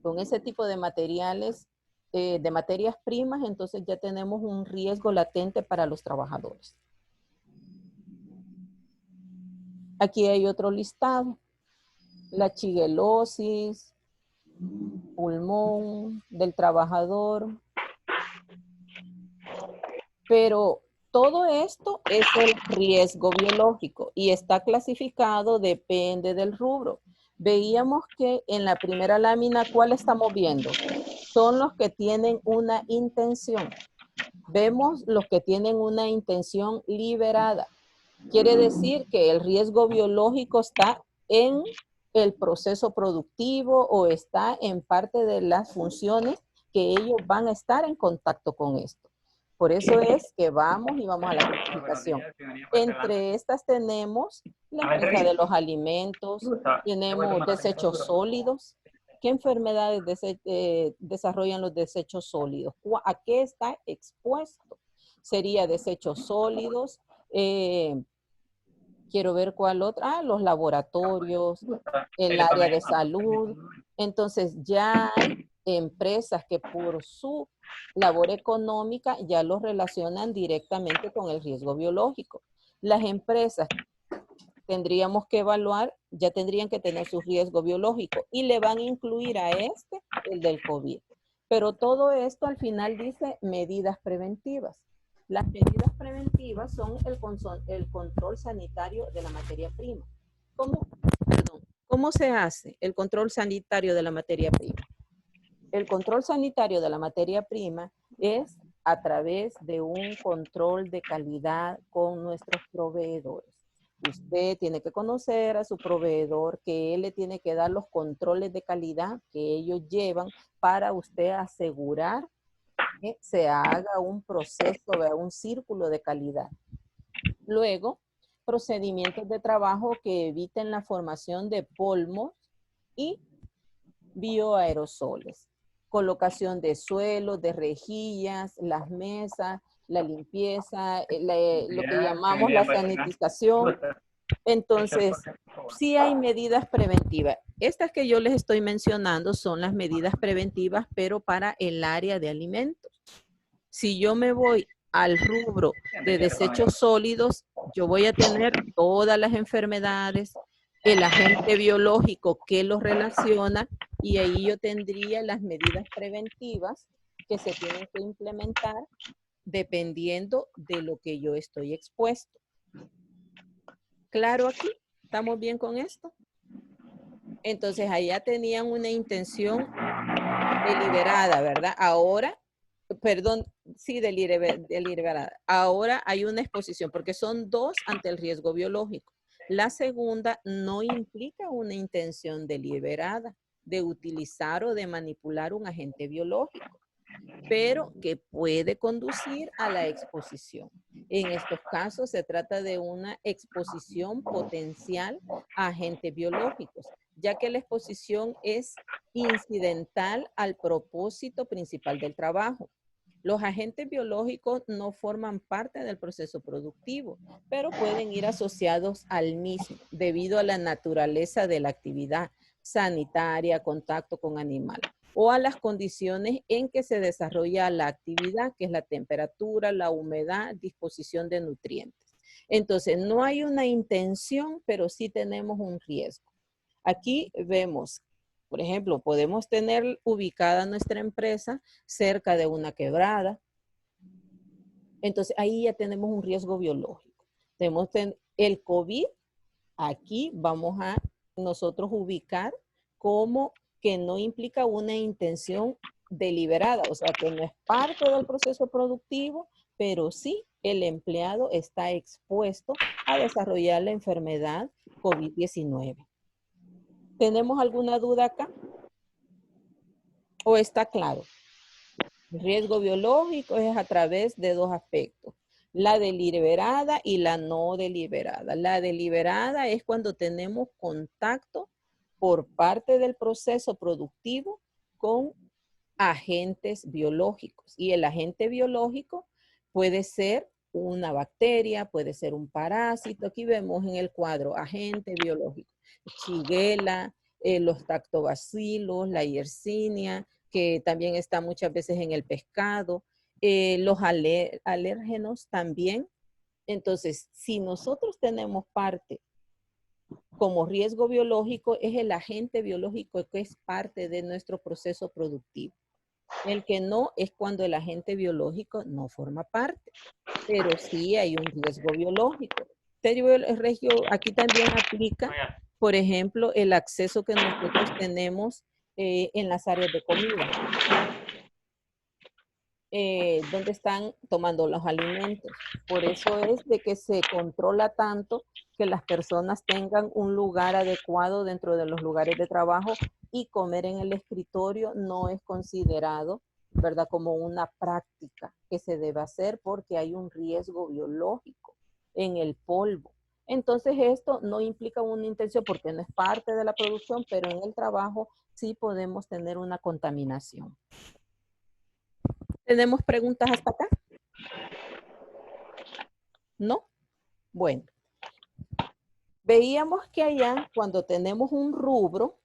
con ese tipo de materiales, de materias primas, entonces ya tenemos un riesgo latente para los trabajadores. Aquí hay otro listado. La shigellosis, pulmón del trabajador. Pero todo esto es el riesgo biológico y está clasificado, depende del rubro. Veíamos que en la primera lámina, ¿cuál estamos viendo? Son los que tienen una intención. Vemos los que tienen una intención liberada. Quiere decir que el riesgo biológico está en el proceso productivo o está en parte de las funciones que ellos van a estar en contacto con esto. Por eso es que vamos a la clasificación. Entre estas tenemos la empresa de los alimentos, tenemos desechos sólidos. ¿Qué enfermedades desarrollan los desechos sólidos? ¿A qué está expuesto? Sería desechos sólidos. Quiero ver cuál otra. Los laboratorios, el área de salud. Entonces ya hay empresas que por su labor económica ya los relacionan directamente con el riesgo biológico. Las empresas tendríamos que evaluar, ya tendrían que tener su riesgo biológico y le van a incluir a este el del COVID. Pero todo esto al final dice medidas preventivas. Las medidas preventivas son el control sanitario de la materia prima. ¿Cómo se hace el control sanitario de la materia prima? El control sanitario de la materia prima es a través de un control de calidad con nuestros proveedores. Usted tiene que conocer a su proveedor, que él le tiene que dar los controles de calidad que ellos llevan para usted asegurar que se haga un proceso, un círculo de calidad. Luego, procedimientos de trabajo que eviten la formación de polvos y bioaerosoles. Colocación de suelos, de rejillas, las mesas, la limpieza, lo que llamamos la sanitización. Entonces, sí hay medidas preventivas. Estas que yo les estoy mencionando son las medidas preventivas, pero para el área de alimentos. Si yo me voy al rubro de desechos sólidos, yo voy a tener todas las enfermedades, el agente biológico que los relaciona y ahí yo tendría las medidas preventivas que se tienen que implementar dependiendo de lo que yo estoy expuesto. ¿Claro aquí? ¿Estamos bien con esto? Entonces, allá tenían una intención deliberada, ¿verdad? Ahora, perdón, sí, deliberada. Ahora hay una exposición, porque son dos ante el riesgo biológico. La segunda no implica una intención deliberada de utilizar o de manipular un agente biológico, pero que puede conducir a la exposición. En estos casos se trata de una exposición potencial a agentes biológicos, ya que la exposición es incidental al propósito principal del trabajo. Los agentes biológicos no forman parte del proceso productivo, pero pueden ir asociados al mismo debido a la naturaleza de la actividad sanitaria, contacto con animales, o a las condiciones en que se desarrolla la actividad, que es la temperatura, la humedad, disposición de nutrientes. Entonces, no hay una intención, pero sí tenemos un riesgo. Aquí vemos, por ejemplo, podemos tener ubicada nuestra empresa cerca de una quebrada. Entonces, ahí ya tenemos un riesgo biológico. Tenemos el COVID, aquí vamos a nosotros ubicar como que no implica una intención deliberada, o sea, que no es parte del proceso productivo, pero sí el empleado está expuesto a desarrollar la enfermedad COVID-19. ¿Tenemos alguna duda acá? ¿O está claro? El riesgo biológico es a través de dos aspectos, la deliberada y la no deliberada. La deliberada es cuando tenemos contacto por parte del proceso productivo con agentes biológicos. Y el agente biológico puede ser una bacteria, puede ser un parásito. Aquí vemos en el cuadro agente biológico. Shigella, los lactobacilos, la Yersinia, que también está muchas veces en el pescado, los alérgenos también. Entonces, si nosotros tenemos parte como riesgo biológico, es el agente biológico que es parte de nuestro proceso productivo. El que no es cuando el agente biológico no forma parte, pero sí hay un riesgo biológico. Aquí también aplica, por ejemplo, el acceso que nosotros tenemos en las áreas de comida, donde están tomando los alimentos. Por eso es de que se controla tanto que las personas tengan un lugar adecuado dentro de los lugares de trabajo, y comer en el escritorio no es considerado, ¿verdad?, como una práctica que se debe hacer porque hay un riesgo biológico en el polvo. Entonces esto no implica una intención porque no es parte de la producción, pero en el trabajo sí podemos tener una contaminación. ¿Tenemos preguntas hasta acá? ¿No? Bueno. Veíamos que allá cuando tenemos un rubro,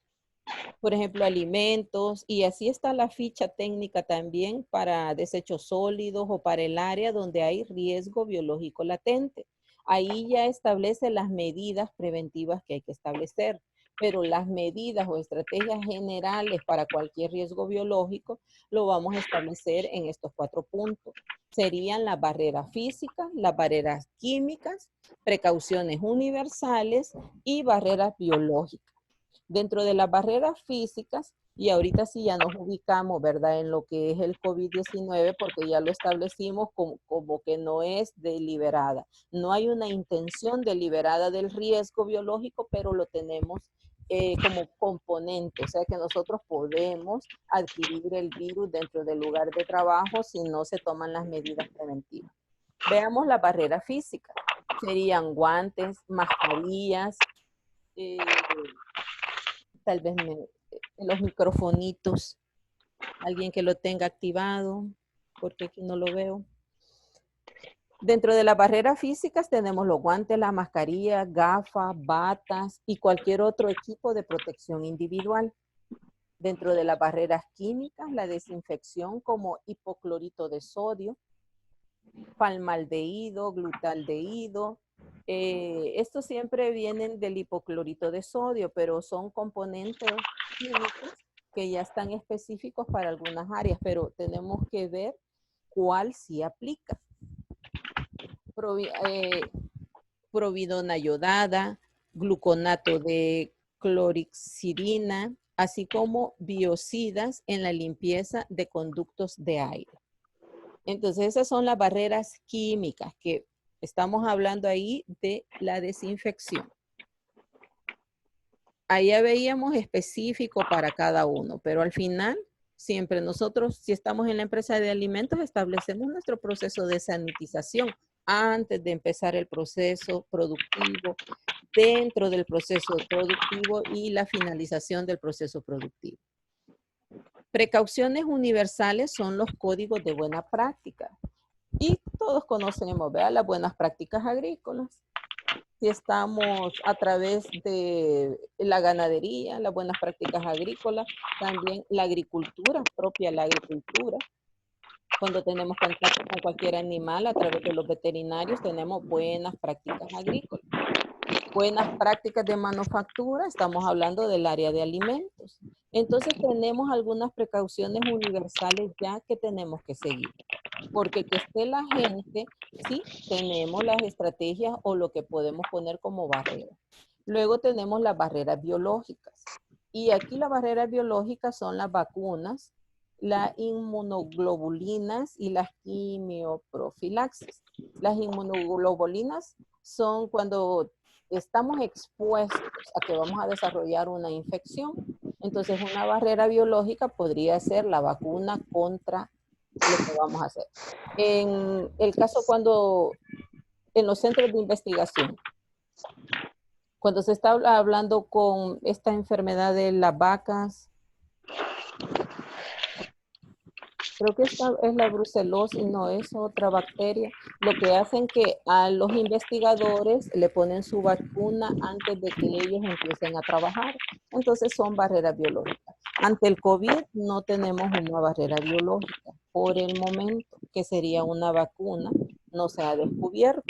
por ejemplo, alimentos, y así está la ficha técnica también para desechos sólidos o para el área donde hay riesgo biológico latente. Ahí ya establece las medidas preventivas que hay que establecer, pero las medidas o estrategias generales para cualquier riesgo biológico lo vamos a establecer en estos 4 puntos. Serían las barreras físicas, las barreras químicas, precauciones universales y barreras biológicas. Dentro de las barreras físicas, y ahorita sí ya nos ubicamos, ¿verdad?, en lo que es el COVID-19, porque ya lo establecimos como que no es deliberada. No hay una intención deliberada del riesgo biológico, pero lo tenemos como componente. O sea que nosotros podemos adquirir el virus dentro del lugar de trabajo si no se toman las medidas preventivas. Veamos la barrera física. Serían guantes, mascarillas, tal vez los microfonitos, alguien que lo tenga activado, porque aquí no lo veo. Dentro de las barreras físicas tenemos los guantes, la mascarilla, gafas, batas y cualquier otro equipo de protección individual. Dentro de las barreras químicas, la desinfección como hipoclorito de sodio, formaldehído, glutaldehído. Estos siempre vienen del hipoclorito de sodio, pero son componentes químicos que ya están específicos para algunas áreas, pero tenemos que ver cuál sí aplica. providona yodada, gluconato de clorixidina, así como biocidas en la limpieza de conductos de aire. Entonces, esas son las barreras químicas que estamos hablando ahí de la desinfección. Ahí ya veíamos específico para cada uno, pero al final, siempre nosotros, si estamos en la empresa de alimentos, establecemos nuestro proceso de sanitización antes de empezar el proceso productivo, dentro del proceso productivo y la finalización del proceso productivo. Precauciones universales son los códigos de buena práctica. Y todos conocemos, ¿verdad? Las buenas prácticas agrícolas. Si estamos a través de la ganadería, las buenas prácticas agrícolas, también la agricultura, propia la agricultura. Cuando tenemos contacto con cualquier animal a través de los veterinarios, tenemos buenas prácticas agrícolas. Buenas prácticas de manufactura, estamos hablando del área de alimentos. Entonces tenemos algunas precauciones universales ya que tenemos que seguir. Porque que esté la gente, sí, tenemos las estrategias o lo que podemos poner como barrera. Luego tenemos las barreras biológicas. Y aquí las barreras biológicas son las vacunas, las inmunoglobulinas y las quimioprofilaxis. Las inmunoglobulinas son cuando estamos expuestos a que vamos a desarrollar una infección. Entonces, una barrera biológica podría ser la vacuna contra lo que vamos a hacer. En el caso cuando en los centros de investigación, cuando se está hablando con esta enfermedad de las vacas, creo que esta es la brucelosis, no es otra bacteria. Lo que hacen que a los investigadores le ponen su vacuna antes de que ellos empiecen a trabajar. Entonces son barreras biológicas. Ante el COVID no tenemos una barrera biológica. Por el momento, que sería una vacuna, no se ha descubierto.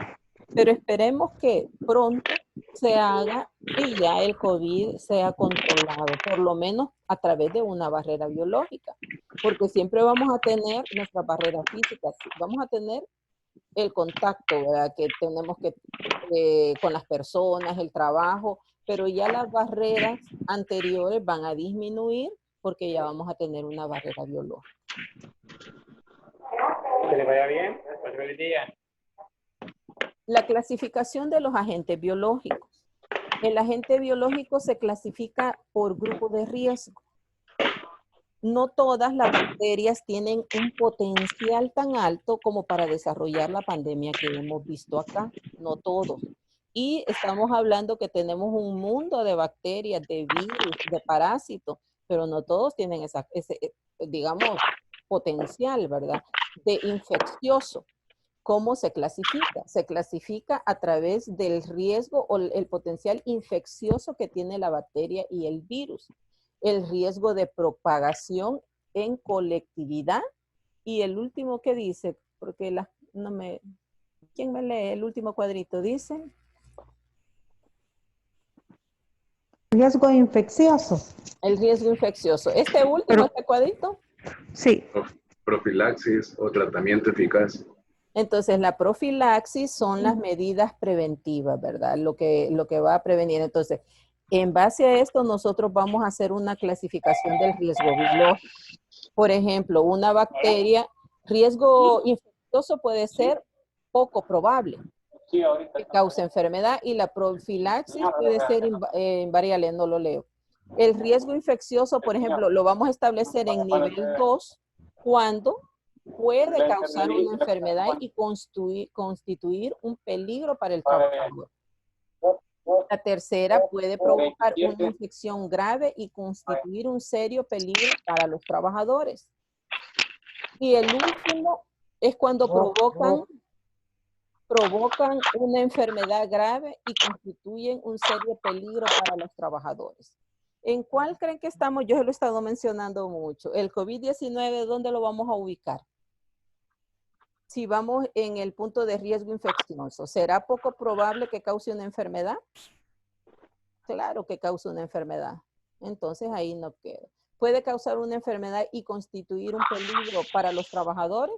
Pero esperemos que pronto se haga y ya el COVID sea controlado, por lo menos a través de una barrera biológica. Porque siempre vamos a tener nuestras barreras físicas, vamos a tener el contacto, ¿verdad? Que tenemos que con las personas, el trabajo, pero ya las barreras anteriores van a disminuir porque ya vamos a tener una barrera biológica. Que le vaya bien, feliz día. La clasificación de los agentes biológicos. El agente biológico se clasifica por grupo de riesgo. No todas las bacterias tienen un potencial tan alto como para desarrollar la pandemia que hemos visto acá. No todos. Y estamos hablando que tenemos un mundo de bacterias, de virus, de parásitos, pero no todos tienen ese, digamos, potencial, ¿verdad? De infeccioso. ¿Cómo se clasifica? Se clasifica a través del riesgo o el potencial infeccioso que tiene la bacteria y el virus. El riesgo de propagación en colectividad. Y el último que dice, porque ¿quién me lee el último cuadrito? Dice. Riesgo infeccioso. El riesgo infeccioso. ¿Este último, este cuadrito? Sí. Profilaxis o tratamiento eficaz. Entonces, la profilaxis son las medidas preventivas, ¿verdad? Lo que va a prevenir. Entonces, en base a esto, nosotros vamos a hacer una clasificación del riesgo biológico. Por ejemplo, una bacteria, riesgo infeccioso puede ser poco probable que cause enfermedad y la profilaxis puede ser invariable, no lo leo. El riesgo infeccioso, por ejemplo, lo vamos a establecer en nivel 2 cuando puede causar una enfermedad y constituir un peligro para el trabajador. La tercera puede provocar una infección grave y constituir un serio peligro para los trabajadores. Y el último es cuando provocan una enfermedad grave y constituyen un serio peligro para los trabajadores. ¿En cuál creen que estamos? Yo lo he estado mencionando mucho. El COVID-19, ¿dónde lo vamos a ubicar? Si vamos en el punto de riesgo infeccioso, ¿será poco probable que cause una enfermedad? Claro que causa una enfermedad. Entonces ahí no queda. ¿Puede causar una enfermedad y constituir un peligro para los trabajadores?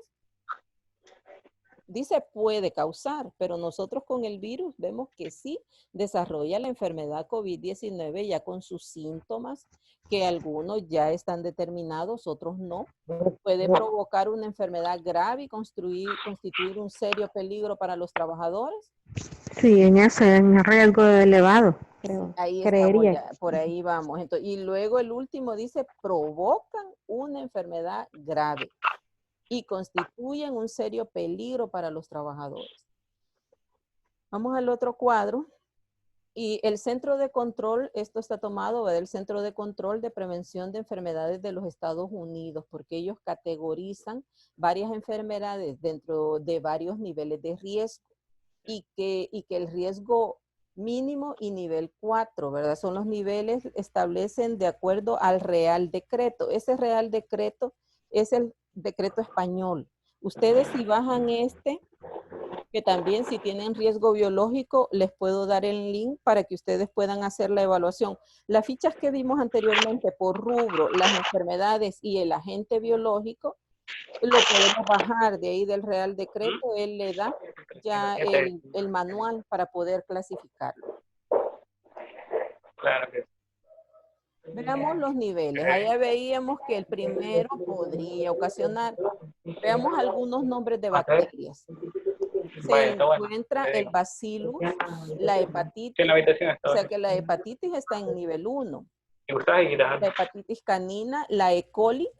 dice puede causar, pero nosotros con el virus vemos que sí desarrolla la enfermedad COVID-19 ya con sus síntomas, que algunos ya están determinados, otros no. Puede provocar una enfermedad grave y constituir un serio peligro para los trabajadores. Sí, en ese en riesgo elevado, creo. Ahí estamos Creería. ya, por ahí vamos. Entonces, y luego el último dice, provocan una enfermedad grave y constituyen un serio peligro para los trabajadores. Vamos al otro cuadro. Y el Centro de Control, esto está tomado del Centro de Control de Prevención de Enfermedades de los Estados Unidos, porque ellos categorizan varias enfermedades dentro de varios niveles de riesgo y que el riesgo mínimo y nivel 4, ¿verdad? Son los niveles establecen de acuerdo al Real Decreto. Ese Real Decreto es el decreto español. Ustedes si bajan que también si tienen riesgo biológico, les puedo dar el link para que ustedes puedan hacer la evaluación. Las fichas que vimos anteriormente por rubro, las enfermedades y el agente biológico, lo podemos bajar de ahí del Real Decreto. Él le da ya el manual para poder clasificarlo. Claro que sí. Veamos los niveles. Allá veíamos que el primero podría ocasionar. Veamos algunos nombres de bacterias. Se encuentra el bacillus, la hepatitis, Sí, en la habitación está. o sea que la hepatitis está en nivel 1. ¿Y gustas ir La hepatitis canina, la E. coli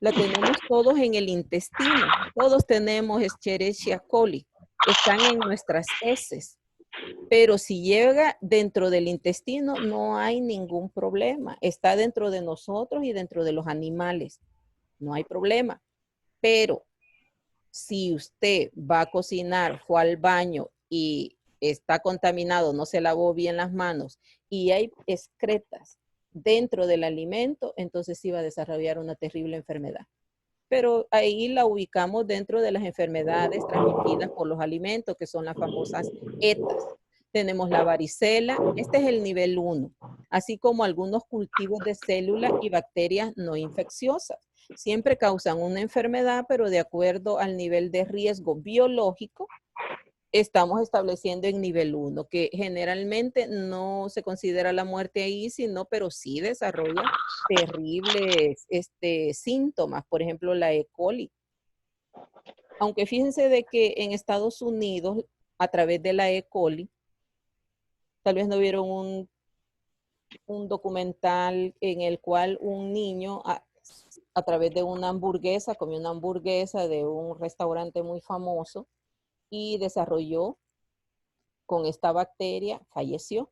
la tenemos todos en el intestino. Todos tenemos Escherichia coli. Están en nuestras heces. Pero si llega dentro del intestino, no hay ningún problema. Está dentro de nosotros y dentro de los animales. No hay problema. Pero si usted va a cocinar, fue al baño y está contaminado, no se lavó bien las manos y hay excretas dentro del alimento, entonces sí va a desarrollar una terrible enfermedad. Pero ahí la ubicamos dentro de las enfermedades transmitidas por los alimentos, que son las famosas ETAs. Tenemos la varicela, este es el nivel 1, así como algunos cultivos de células y bacterias no infecciosas. Siempre causan una enfermedad, pero de acuerdo al nivel de riesgo biológico, estamos estableciendo en nivel 1, que generalmente no se considera la muerte ahí, pero sí desarrolla terribles síntomas, por ejemplo, la E. coli. Aunque fíjense de que en Estados Unidos, a través de la E. coli, tal vez no vieron un documental en el cual un niño a través de una hamburguesa, comió una hamburguesa de un restaurante muy famoso y desarrolló con esta bacteria, falleció.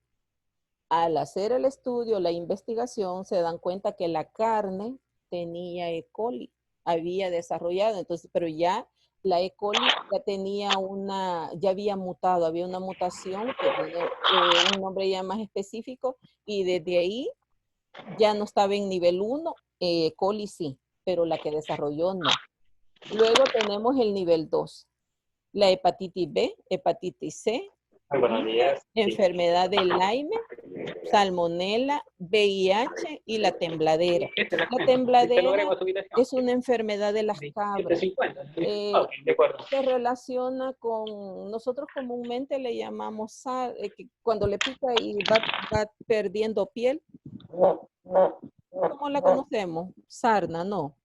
Al hacer el estudio, la investigación, se dan cuenta que la carne tenía E. coli, había desarrollado, entonces, pero ya la E. coli ya tenía ya había mutado, había una mutación que tiene un nombre ya más específico y desde ahí ya no estaba en nivel 1, E. coli sí, pero la que desarrolló no. Luego tenemos el nivel 2, la hepatitis B, hepatitis C, enfermedad de Lyme, salmonela, VIH y la tembladera. La tembladera es una enfermedad de las cabras. Se relaciona con, nosotros comúnmente le llamamos cuando le pica y va perdiendo piel. ¿Cómo la conocemos? Sarna, no.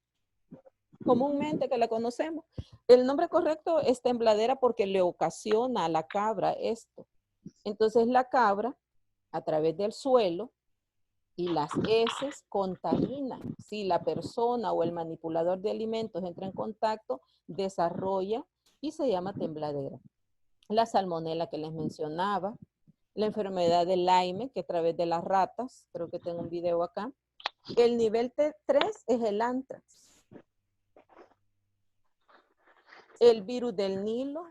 Comúnmente que la conocemos. El nombre correcto es tembladera porque le ocasiona a la cabra esto. Entonces la cabra, a través del suelo y las heces, contamina. Si la persona o el manipulador de alimentos entra en contacto, desarrolla y se llama tembladera. La salmonela que les mencionaba, la enfermedad de Lyme, que a través de las ratas, creo que tengo un video acá. El nivel 3 es el anthrax. El virus del Nilo,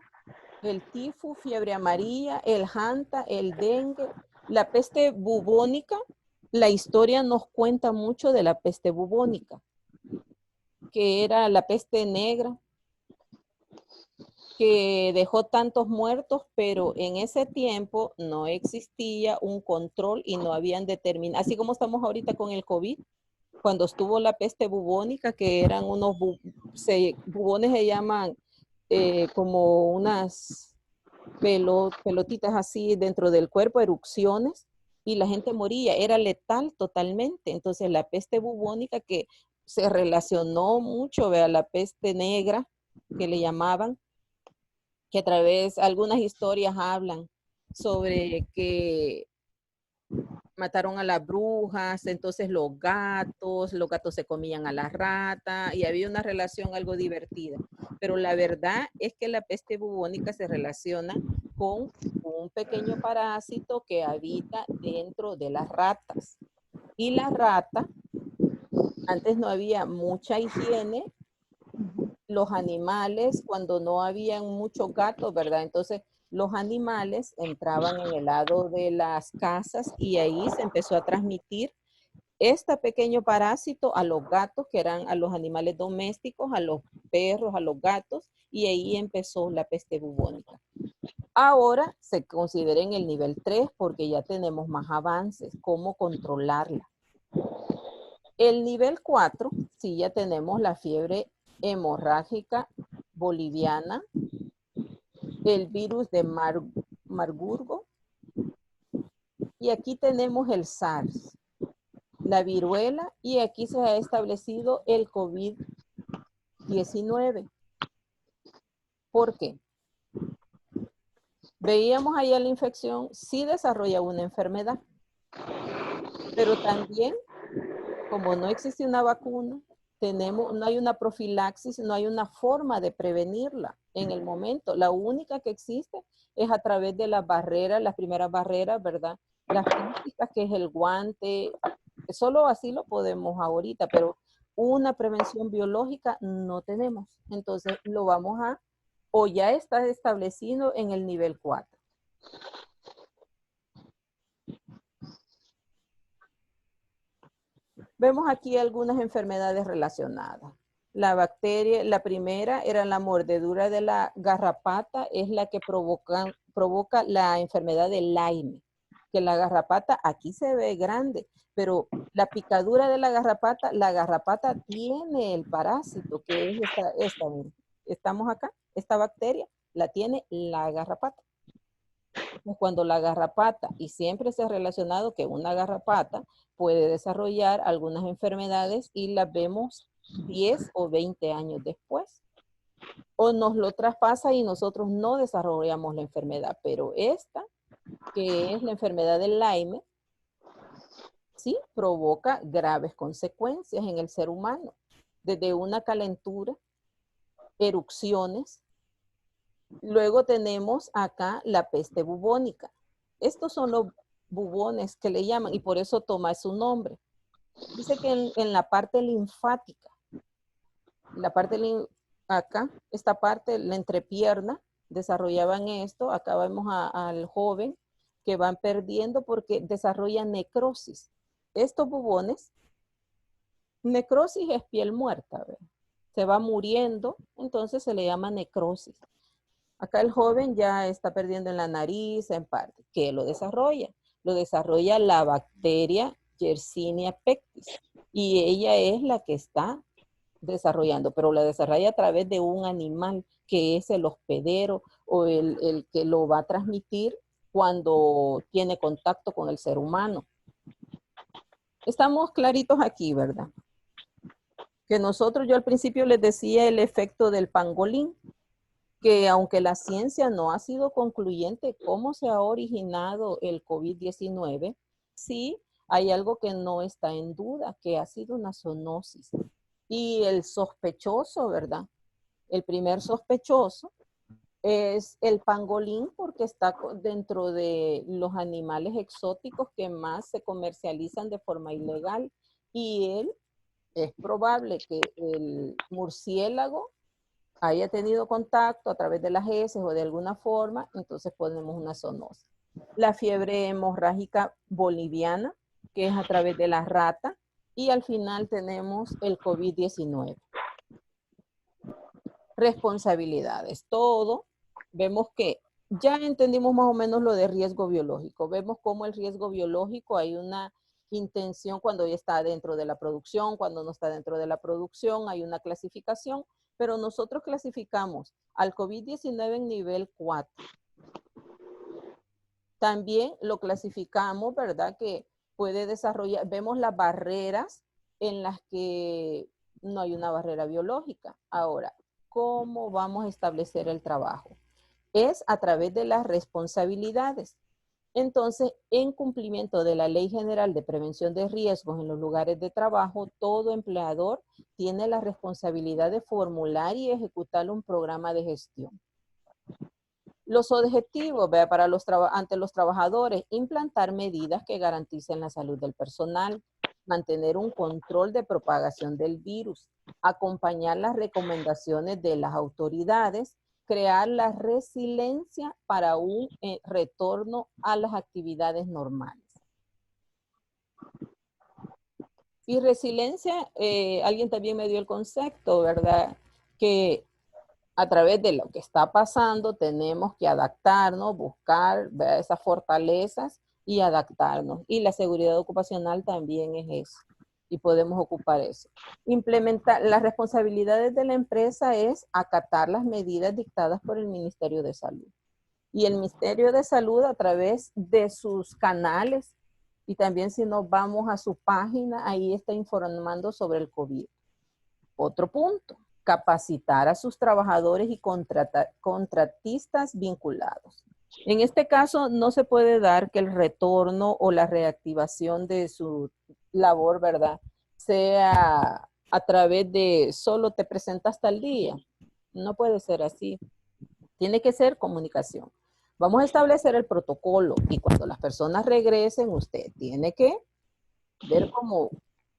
el tifus, fiebre amarilla, el hanta, el dengue, la peste bubónica. La historia nos cuenta mucho de la peste bubónica, que era la peste negra, que dejó tantos muertos, pero en ese tiempo no existía un control y no habían determinado, así como estamos ahorita con el COVID, cuando estuvo la peste bubónica, que eran unos bubones se llaman como unas pelotitas así dentro del cuerpo, erupciones, y la gente moría, era letal totalmente. Entonces la peste bubónica, que se relacionó mucho a la peste negra, que le llamaban, que a través, algunas historias hablan sobre que mataron a las brujas, entonces los gatos se comían a la rata y había una relación algo divertida. Pero la verdad es que la peste bubónica se relaciona con un pequeño parásito que habita dentro de las ratas. Y la rata, antes no había mucha higiene, los animales, cuando no habían muchos gatos, ¿verdad? Entonces los animales entraban en el lado de las casas y ahí se empezó a transmitir este pequeño parásito a los gatos, que eran a los animales domésticos, a los perros, a los gatos, y ahí empezó la peste bubónica. Ahora se considera en el nivel 3 porque ya tenemos más avances, cómo controlarla. El nivel 4, sí, ya tenemos la fiebre hemorrágica boliviana, el virus de Marburgo, y aquí tenemos el SARS, la viruela, y aquí se ha establecido el COVID-19. ¿Por qué? Veíamos allá la infección, sí desarrolla una enfermedad, pero también, como no existe una vacuna, no hay una profilaxis, no hay una forma de prevenirla en el momento. La única que existe es a través de las barreras, las primeras barreras, ¿verdad? Las físicas, que es el guante, solo así lo podemos ahorita, pero una prevención biológica no tenemos. Entonces lo vamos a, o ya está establecido en el nivel 4. Vemos aquí algunas enfermedades relacionadas. La bacteria, la primera era la mordedura de la garrapata, es la que provoca la enfermedad de Lyme, que la garrapata aquí se ve grande, pero la picadura de la garrapata tiene el parásito, que es estamos acá, esta bacteria la tiene la garrapata. Cuando la garrapata, y siempre se ha relacionado que una garrapata puede desarrollar algunas enfermedades y las vemos 10 o 20 años después. O nos lo traspasa y nosotros no desarrollamos la enfermedad, pero esta, que es la enfermedad del Lyme, sí provoca graves consecuencias en el ser humano, desde una calentura, erupciones. Luego tenemos acá la peste bubónica. Estos son los bubones que le llaman y por eso toma su nombre. Dice que en la parte linfática, acá, esta parte, la entrepierna, desarrollaban esto. Acá vemos al joven que van perdiendo porque desarrollan necrosis. Estos bubones, necrosis es piel muerta, ¿verdad? Se va muriendo, entonces se le llama necrosis. Acá el joven ya está perdiendo en la nariz, en parte. ¿Qué lo desarrolla? Lo desarrolla la bacteria Yersinia pestis. Y ella es la que está desarrollando, pero la desarrolla a través de un animal que es el hospedero o el que lo va a transmitir cuando tiene contacto con el ser humano. Estamos claritos aquí, ¿verdad? Que nosotros, yo al principio les decía el efecto del pangolín, que aunque la ciencia no ha sido concluyente cómo se ha originado el COVID-19, sí hay algo que no está en duda, que ha sido una zoonosis. Y el sospechoso, ¿verdad? El primer sospechoso es el pangolín porque está dentro de los animales exóticos que más se comercializan de forma ilegal. Y él es probable que el murciélago haya tenido contacto a través de las heces o de alguna forma, entonces ponemos una zoonosis. La fiebre hemorrágica boliviana, que es a través de la rata, y al final tenemos el COVID-19. Responsabilidades. Todo, vemos que ya entendimos más o menos lo de riesgo biológico. Vemos cómo el riesgo biológico hay una intención cuando ya está dentro de la producción, cuando no está dentro de la producción, hay una clasificación. pero nosotros clasificamos al COVID-19 en nivel 4. También lo clasificamos, ¿verdad? Que puede desarrollar, vemos las barreras en las que no hay una barrera biológica. Ahora, ¿cómo vamos a establecer el trabajo? Es a través de las responsabilidades. Entonces, en cumplimiento de la Ley General de Prevención de Riesgos en los lugares de trabajo, todo empleador tiene la responsabilidad de formular y ejecutar un programa de gestión. Los objetivos para ante los trabajadores, implantar medidas que garanticen la salud del personal, mantener un control de propagación del virus, acompañar las recomendaciones de las autoridades, crear la resiliencia para un retorno a las actividades normales. Y resiliencia, alguien también me dio el concepto, ¿verdad? Que a través de lo que está pasando tenemos que adaptarnos, buscar, ¿verdad?, esas fortalezas y adaptarnos. Y la seguridad ocupacional también es eso. Y podemos ocupar eso. Implementar las responsabilidades de la empresa es acatar las medidas dictadas por el Ministerio de Salud. Y el Ministerio de Salud a través de sus canales y también si nos vamos a su página, ahí está informando sobre el COVID. Otro punto, capacitar a sus trabajadores y contratistas vinculados. En este caso, no se puede dar que el retorno o la reactivación de su labor, ¿verdad?, sea a través de solo te presentas tal día. No puede ser así. Tiene que ser comunicación. Vamos a establecer el protocolo y cuando las personas regresen, usted tiene que ver cómo,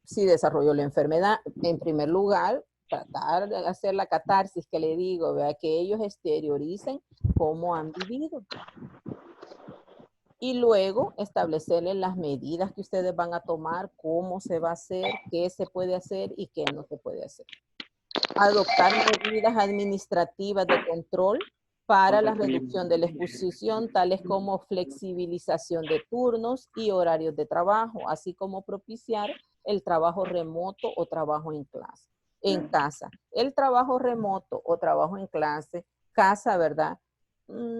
si desarrolló la enfermedad, en primer lugar, tratar de hacer la catarsis que le digo, ¿verdad?, que ellos exterioricen cómo han vivido. Y luego establecerles las medidas que ustedes van a tomar, cómo se va a hacer, qué se puede hacer y qué no se puede hacer. Adoptar medidas administrativas de control para la reducción de la exposición, tales como flexibilización de turnos y horarios de trabajo, así como propiciar el trabajo remoto o trabajo en clase, en casa. El trabajo remoto o trabajo en casa, ¿verdad?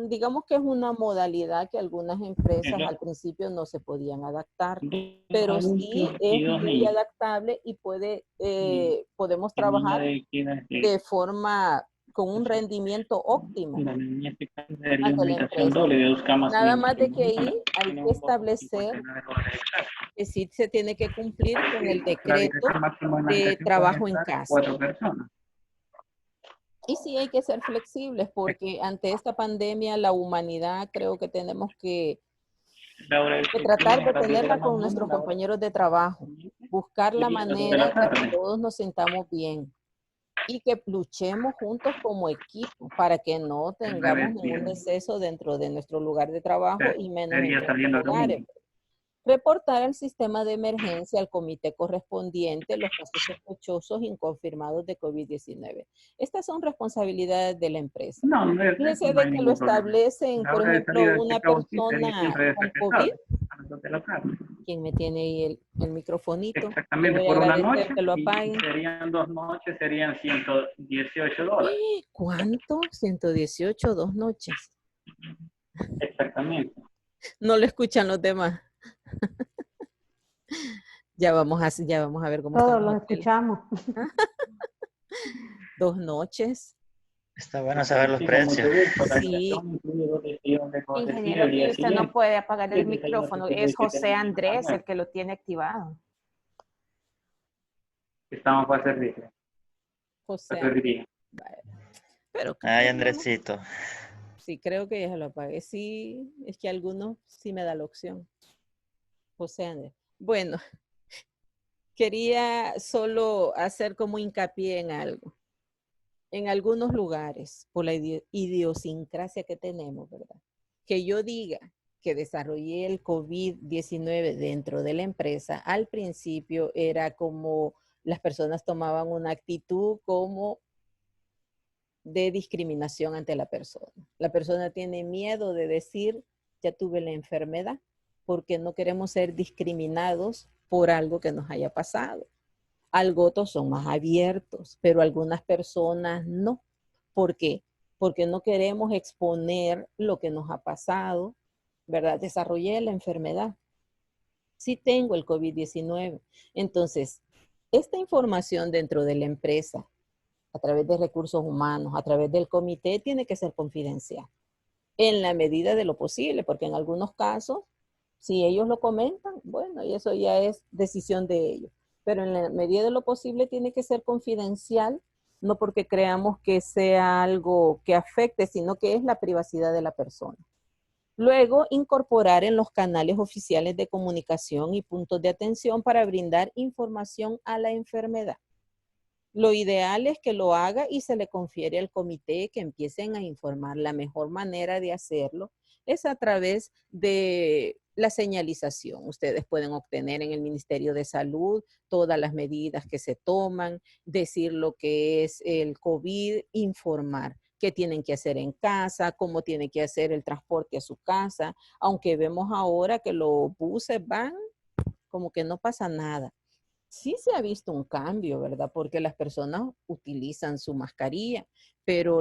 Digamos que es una modalidad que algunas empresas al principio no se podían adaptar, pero sí es muy adaptable y podemos trabajar de forma con un rendimiento óptimo ante la empresa. Nada más de que ahí hay que establecer que sí se tiene que cumplir con el decreto de trabajo en casa. Y sí hay que ser flexibles porque ante esta pandemia la humanidad creo que tenemos que tratar de tenerla con nuestros compañeros de trabajo, buscar la manera de que todos nos sintamos bien y que luchemos juntos como equipo para que no tengamos ningún deceso dentro de nuestro lugar de trabajo y menos en otros lugares. Reportar al sistema de emergencia al comité correspondiente los casos sospechosos inconfirmados de COVID-19. Estas son responsabilidades de la empresa. Fíjense de que lo establecen, por ejemplo, una persona con COVID. ¿Quién me tiene ahí el microfonito? Exactamente, por una noche, que lo apaguen. Serían 2 noches, serían $118. ¿Cuánto? 118, 2 noches. Exactamente. No lo escuchan los demás. Ya vamos a ver cómo todos lo escuchamos. 2 noches. Está bueno saber los precios. Sí. Ingeniero, usted no puede apagar el micrófono. Es José Andrés el que lo tiene activado. Estamos para servir. José. Pero ay, Andresito. Sí, creo que ya lo apagué. Sí, es que algunos sí me da la opción. José Andrés. Bueno, quería solo hacer como hincapié en algo. En algunos lugares, por la idiosincrasia que tenemos, ¿verdad? Que yo diga que desarrollé el COVID-19 dentro de la empresa, al principio era como las personas tomaban una actitud como de discriminación ante la persona. La persona tiene miedo de decir, ya tuve la enfermedad, porque no queremos ser discriminados por algo que nos haya pasado. Algunos son más abiertos, pero algunas personas no. ¿Por qué? Porque no queremos exponer lo que nos ha pasado, ¿verdad? Desarrollé la enfermedad. Sí tengo el COVID-19. Entonces, esta información dentro de la empresa, a través de recursos humanos, a través del comité, tiene que ser confidencial. En la medida de lo posible, porque en algunos casos, si ellos lo comentan, bueno, y eso ya es decisión de ellos. Pero en la medida de lo posible tiene que ser confidencial, no porque creamos que sea algo que afecte, sino que es la privacidad de la persona. Luego, incorporar en los canales oficiales de comunicación y puntos de atención para brindar información a la enfermedad. Lo ideal es que lo haga y se le confiere al comité que empiecen a informar. La mejor manera de hacerlo es a través de la señalización. Ustedes pueden obtener en el Ministerio de Salud todas las medidas que se toman, decir lo que es el COVID, informar qué tienen que hacer en casa, cómo tienen que hacer el transporte a su casa, aunque vemos ahora que los buses van como que no pasa nada. Sí se ha visto un cambio, ¿verdad? Porque las personas utilizan su mascarilla, pero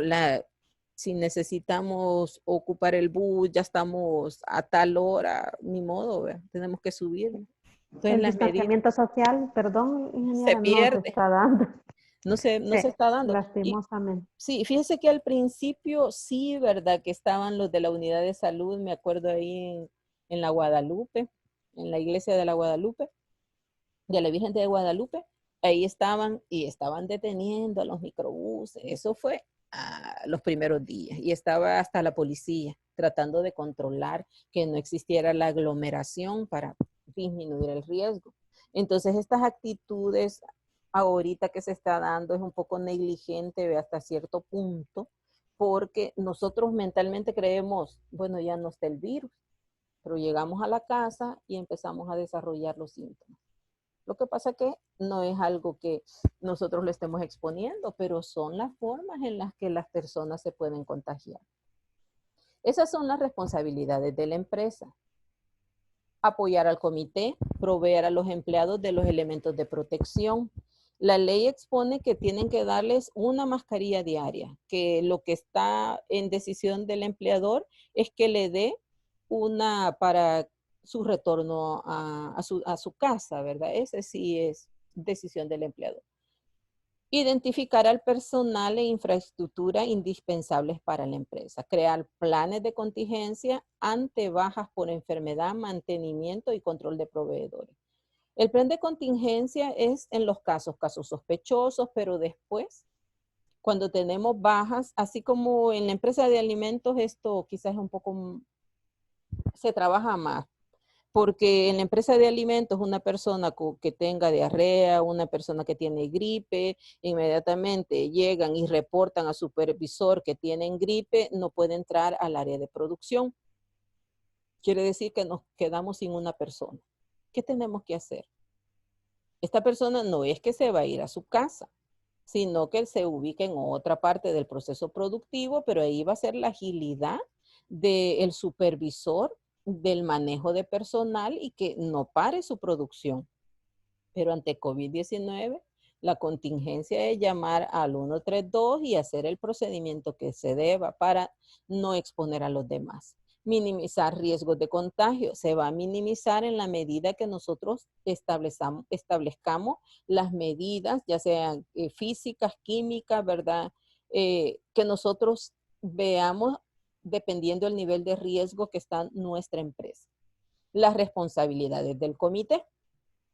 si necesitamos ocupar el bus, ya estamos a tal hora, ni modo, ¿verdad? Tenemos que subir. Entonces, El las medidas distanciamiento social, perdón, se ingeniera, no se pierde, está dando. no se Sí, está dando. Y lastimosamente. sí, fíjese que al principio sí, ¿verdad? Que estaban los de la unidad de salud, me acuerdo ahí en la Guadalupe, en la iglesia de la Guadalupe, de la Virgen de Guadalupe, ahí estaban y estaban deteniendo a los microbuses. Eso fue los primeros días y estaba hasta la policía tratando de controlar que no existiera la aglomeración para disminuir el riesgo. Entonces, estas actitudes ahorita que se está dando es un poco negligente hasta cierto punto, porque nosotros mentalmente creemos, bueno, ya no está el virus, pero llegamos a la casa y empezamos a desarrollar los síntomas. Lo que pasa que no es algo que nosotros le estemos exponiendo, pero son las formas en las que las personas se pueden contagiar. Esas son las responsabilidades de la empresa. Apoyar al comité, proveer a los empleados de los elementos de protección. La ley expone que tienen que darles una mascarilla diaria, que lo que está en decisión del empleador es que le dé una para su retorno a su casa, ¿verdad? Ese sí es decisión del empleador. Identificar al personal e infraestructura indispensables para la empresa. Crear planes de contingencia ante bajas por enfermedad, mantenimiento y control de proveedores. El plan de contingencia es en los casos sospechosos, pero después, cuando tenemos bajas, así como en la empresa de alimentos, esto quizás es un poco, se trabaja más. Porque en la empresa de alimentos, una persona que tenga diarrea, una persona que tiene gripe, inmediatamente llegan y reportan al supervisor que tienen gripe, no puede entrar al área de producción. Quiere decir que nos quedamos sin una persona. ¿Qué tenemos que hacer? Esta persona no es que se va a ir a su casa, sino que se ubica en otra parte del proceso productivo, pero ahí va a ser la agilidad del supervisor del manejo de personal y que no pare su producción. Pero ante COVID-19, la contingencia es llamar al 132 y hacer el procedimiento que se deba para no exponer a los demás. Minimizar riesgos de contagio. Se va a minimizar en la medida que nosotros establezcamos las medidas, ya sean físicas, químicas, ¿verdad? Que nosotros veamos dependiendo del nivel de riesgo que está nuestra empresa. Las responsabilidades del comité.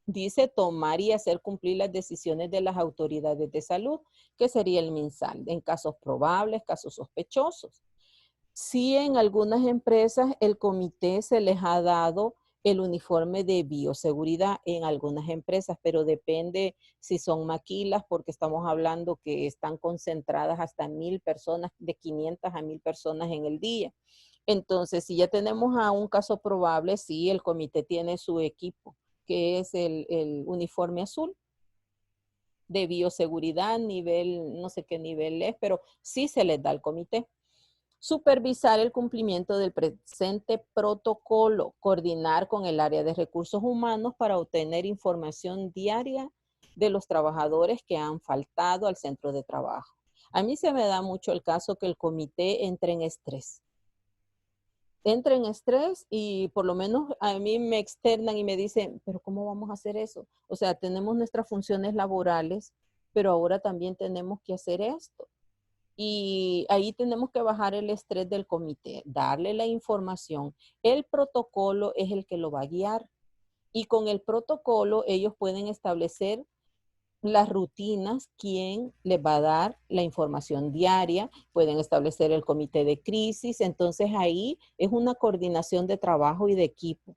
Dice tomar y hacer cumplir las decisiones de las autoridades de salud, que sería el MinSal, en casos probables, casos sospechosos. Sí, en algunas empresas el comité se les ha dado el uniforme de bioseguridad en algunas empresas, pero depende si son maquilas, porque estamos hablando que están concentradas hasta 1000 personas, de 500 a 1000 personas en el día. Entonces, si ya tenemos a un caso probable, sí, el comité tiene su equipo, que es el uniforme azul de bioseguridad, nivel, no sé qué nivel es, pero sí se les da al comité. Supervisar el cumplimiento del presente protocolo, coordinar con el área de recursos humanos para obtener información diaria de los trabajadores que han faltado al centro de trabajo. A mí se me da mucho el caso que el comité entre en estrés. Entra en estrés y por lo menos a mí me externan y me dicen, pero ¿cómo vamos a hacer eso? O sea, tenemos nuestras funciones laborales, pero ahora también tenemos que hacer esto. Y ahí tenemos que bajar el estrés del comité, darle la información. El protocolo es el que lo va a guiar. Y con el protocolo ellos pueden establecer las rutinas, quién les va a dar la información diaria, pueden establecer el comité de crisis, entonces ahí es una coordinación de trabajo y de equipo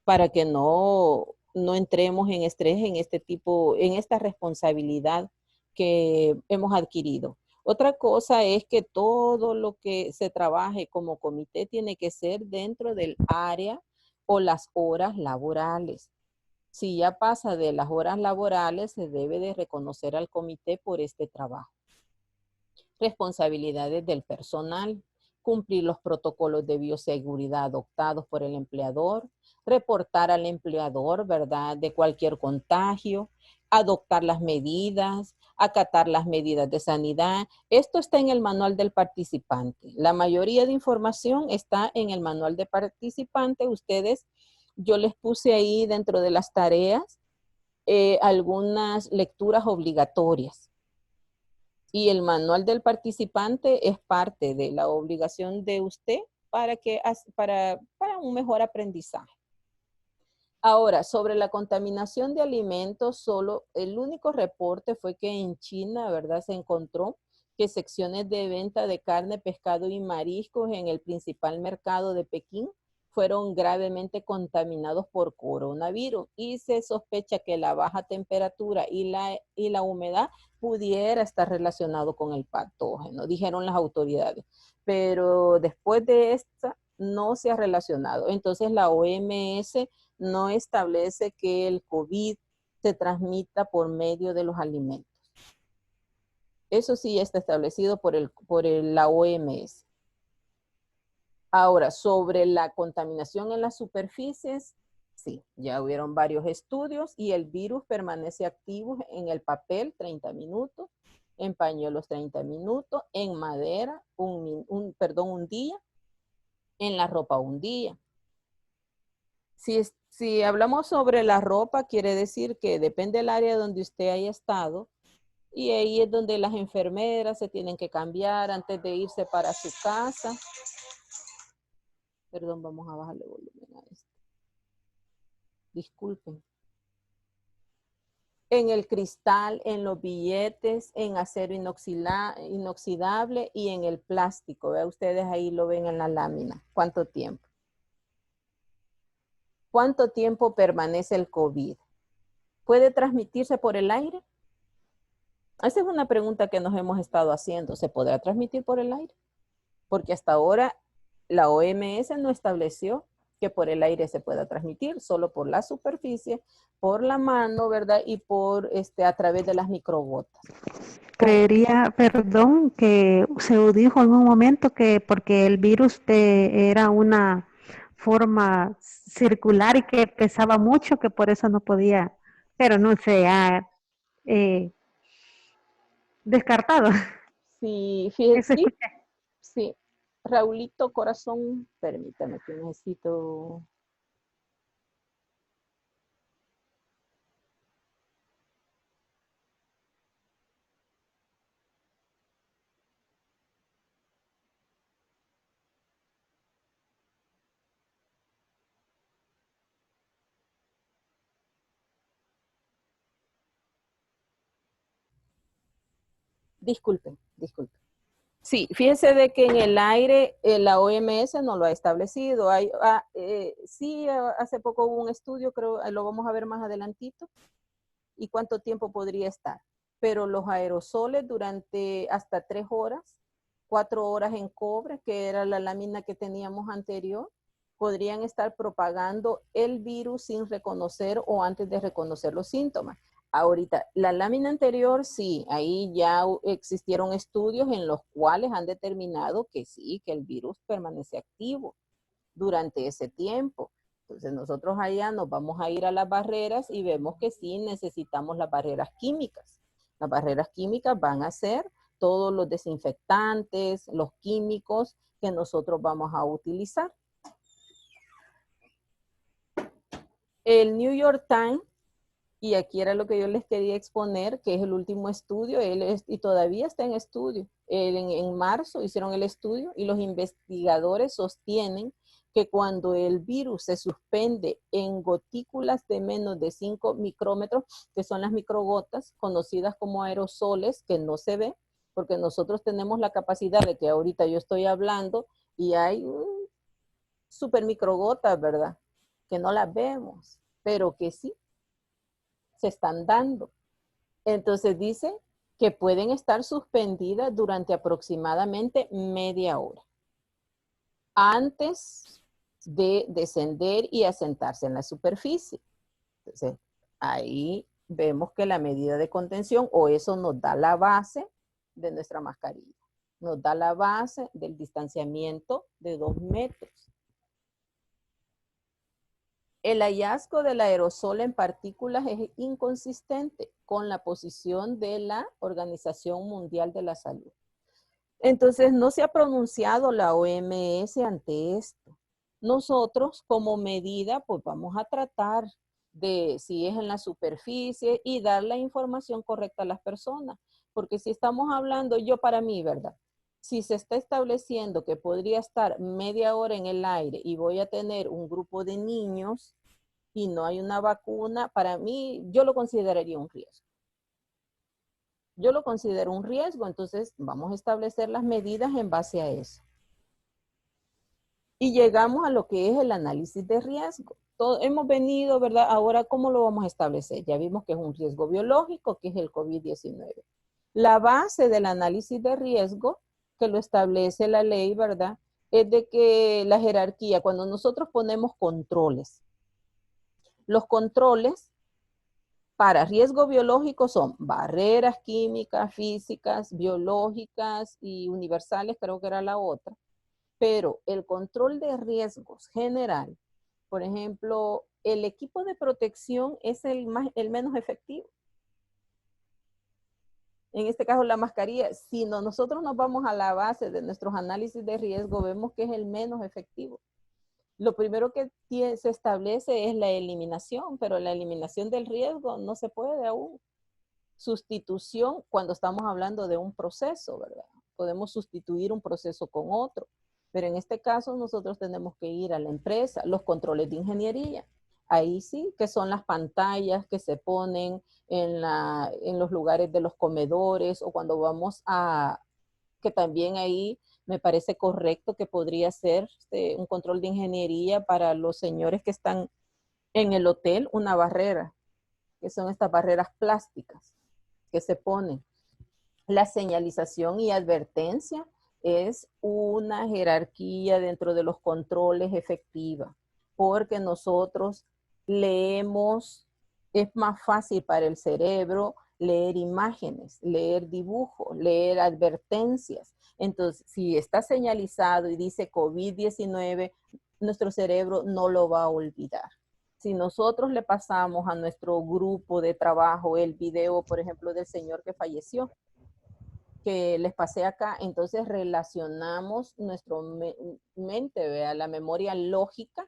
para que no entremos en estrés en este tipo, en esta responsabilidad que hemos adquirido. Otra cosa es que todo lo que se trabaje como comité tiene que ser dentro del área o las horas laborales. Si ya pasa de las horas laborales, se debe de reconocer al comité por este trabajo. Responsabilidades del personal, cumplir los protocolos de bioseguridad adoptados por el empleador, reportar al empleador, ¿verdad?, de cualquier contagio, adoptar las medidas, acatar las medidas de sanidad. Esto está en el manual del participante. La mayoría de información está en el manual de participante. Ustedes, yo les puse ahí dentro de las tareas algunas lecturas obligatorias. Y el manual del participante es parte de la obligación de usted para un mejor aprendizaje. Ahora, sobre la contaminación de alimentos, solo el único reporte fue que en China, ¿verdad?, se encontró que secciones de venta de carne, pescado y mariscos en el principal mercado de Pekín fueron gravemente contaminados por coronavirus y se sospecha que la baja temperatura y la humedad pudiera estar relacionado con el patógeno, dijeron las autoridades. Pero después de esta no se ha relacionado. Entonces la OMS no establece que el COVID se transmita por medio de los alimentos. Eso sí está establecido por la OMS. Ahora, sobre la contaminación en las superficies, sí, ya hubieron varios estudios y el virus permanece activo en el papel 30 minutos, en pañuelos 30 minutos, en madera un día, en la ropa un día. Si hablamos sobre la ropa, quiere decir que depende del área donde usted haya estado y ahí es donde las enfermeras se tienen que cambiar antes de irse para su casa. Perdón, vamos a bajarle volumen a esto. Disculpen. En el cristal, en los billetes, en acero inoxidable y en el plástico. Vean ustedes ahí lo ven en la lámina. ¿Cuánto tiempo? ¿Cuánto tiempo permanece el COVID? ¿Puede transmitirse por el aire? Esa es una pregunta que nos hemos estado haciendo. ¿Se podrá transmitir por el aire? Porque hasta ahora la OMS no estableció que por el aire se pueda transmitir, solo por la superficie, por la mano, ¿verdad? Y a través de las microgotas. Creería, perdón, que se dijo en un momento que porque el virus era una forma circular y que pesaba mucho, que por eso no podía, pero no se ha descartado. Sí, fíjese, sí. Raulito Corazón, permítame que necesito... Disculpen. Sí, fíjese de que en el aire la OMS no lo ha establecido. Hace poco hubo un estudio, creo, lo vamos a ver más adelantito, y cuánto tiempo podría estar. Pero los aerosoles durante hasta 3 horas, 4 horas en cobre, que era la lámina que teníamos anterior, podrían estar propagando el virus sin reconocer o antes de reconocer los síntomas. Ahorita, la lámina anterior, sí, ahí ya existieron estudios en los cuales han determinado que sí, que el virus permanece activo durante ese tiempo. Entonces nosotros allá nos vamos a ir a las barreras y vemos que sí necesitamos las barreras químicas. Las barreras químicas van a ser todos los desinfectantes, los químicos que nosotros vamos a utilizar. El New York Times, y aquí era lo que yo les quería exponer, que es el último estudio, y todavía está en estudio. En marzo hicieron el estudio y los investigadores sostienen que cuando el virus se suspende en gotículas de menos de 5 micrómetros, que son las microgotas, conocidas como aerosoles, que no se ve, porque nosotros tenemos la capacidad de que ahorita yo estoy hablando y hay super microgotas, ¿verdad? Que no las vemos, pero que sí se están dando. Entonces dice que pueden estar suspendidas durante aproximadamente media hora antes de descender y asentarse en la superficie. Entonces, ahí vemos que la medida de contención, o eso nos da la base de nuestra mascarilla. Nos da la base del distanciamiento de 2 metros. El hallazgo del aerosol en partículas es inconsistente con la posición de la Organización Mundial de la Salud. Entonces, no se ha pronunciado la OMS ante esto. Nosotros, como medida, pues vamos a tratar de, si es en la superficie, y dar la información correcta a las personas. Porque si estamos hablando, yo para mí, ¿verdad? Si se está estableciendo que podría estar media hora en el aire y voy a tener un grupo de niños y no hay una vacuna, para mí, yo lo consideraría un riesgo. Yo lo considero un riesgo, entonces vamos a establecer las medidas en base a eso. Y llegamos a lo que es el análisis de riesgo. Hemos venido, ¿verdad? Ahora, ¿cómo lo vamos a establecer? Ya vimos que es un riesgo biológico, que es el COVID-19. La base del análisis de riesgo, que lo establece la ley, ¿verdad? Es de que la jerarquía, cuando nosotros ponemos controles, los controles para riesgo biológico son barreras químicas, físicas, biológicas y universales, creo que era la otra. Pero el control de riesgos general, por ejemplo, el equipo de protección es el menos efectivo. En este caso, la mascarilla, si nosotros nos vamos a la base de nuestros análisis de riesgo, vemos que es el menos efectivo. Lo primero que se establece es la eliminación, pero la eliminación del riesgo no se puede aún. Sustitución, cuando estamos hablando de un proceso, ¿verdad? Podemos sustituir un proceso con otro, pero en este caso nosotros tenemos que ir a la empresa, los controles de ingeniería. Ahí sí, que son las pantallas que se ponen en los lugares de los comedores, o cuando vamos a, que también ahí me parece correcto que podría ser un control de ingeniería para los señores que están en el hotel, una barrera, que son estas barreras plásticas que se ponen. La señalización y advertencia es una jerarquía dentro de los controles efectiva, porque nosotros leemos, es más fácil para el cerebro leer imágenes, leer dibujos, leer advertencias. Entonces, si está señalizado y dice COVID-19, nuestro cerebro no lo va a olvidar. Si nosotros le pasamos a nuestro grupo de trabajo el video, por ejemplo, del señor que falleció, que les pasé acá, entonces relacionamos nuestra mente, ¿vea? La memoria lógica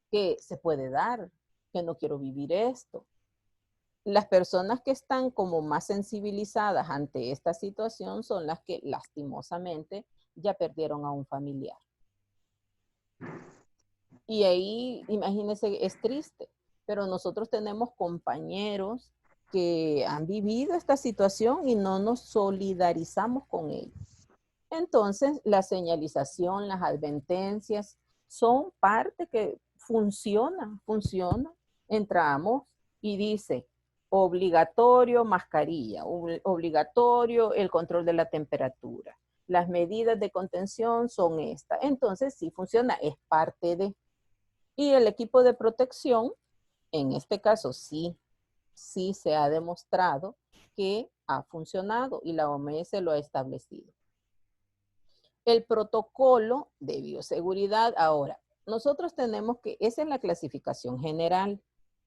que se puede dar, que no quiero vivir esto. Las personas que están como más sensibilizadas ante esta situación son las que lastimosamente ya perdieron a un familiar. Y ahí, imagínense, es triste, pero nosotros tenemos compañeros que han vivido esta situación y no nos solidarizamos con ellos. Entonces, la señalización, las advertencias son parte que funciona. Entramos y dice, obligatorio mascarilla, obligatorio el control de la temperatura. Las medidas de contención son estas. Entonces, sí funciona, es parte de. Y el equipo de protección, en este caso sí se ha demostrado que ha funcionado y la OMS lo ha establecido. El protocolo de bioseguridad, ahora, nosotros tenemos que, esa es la clasificación general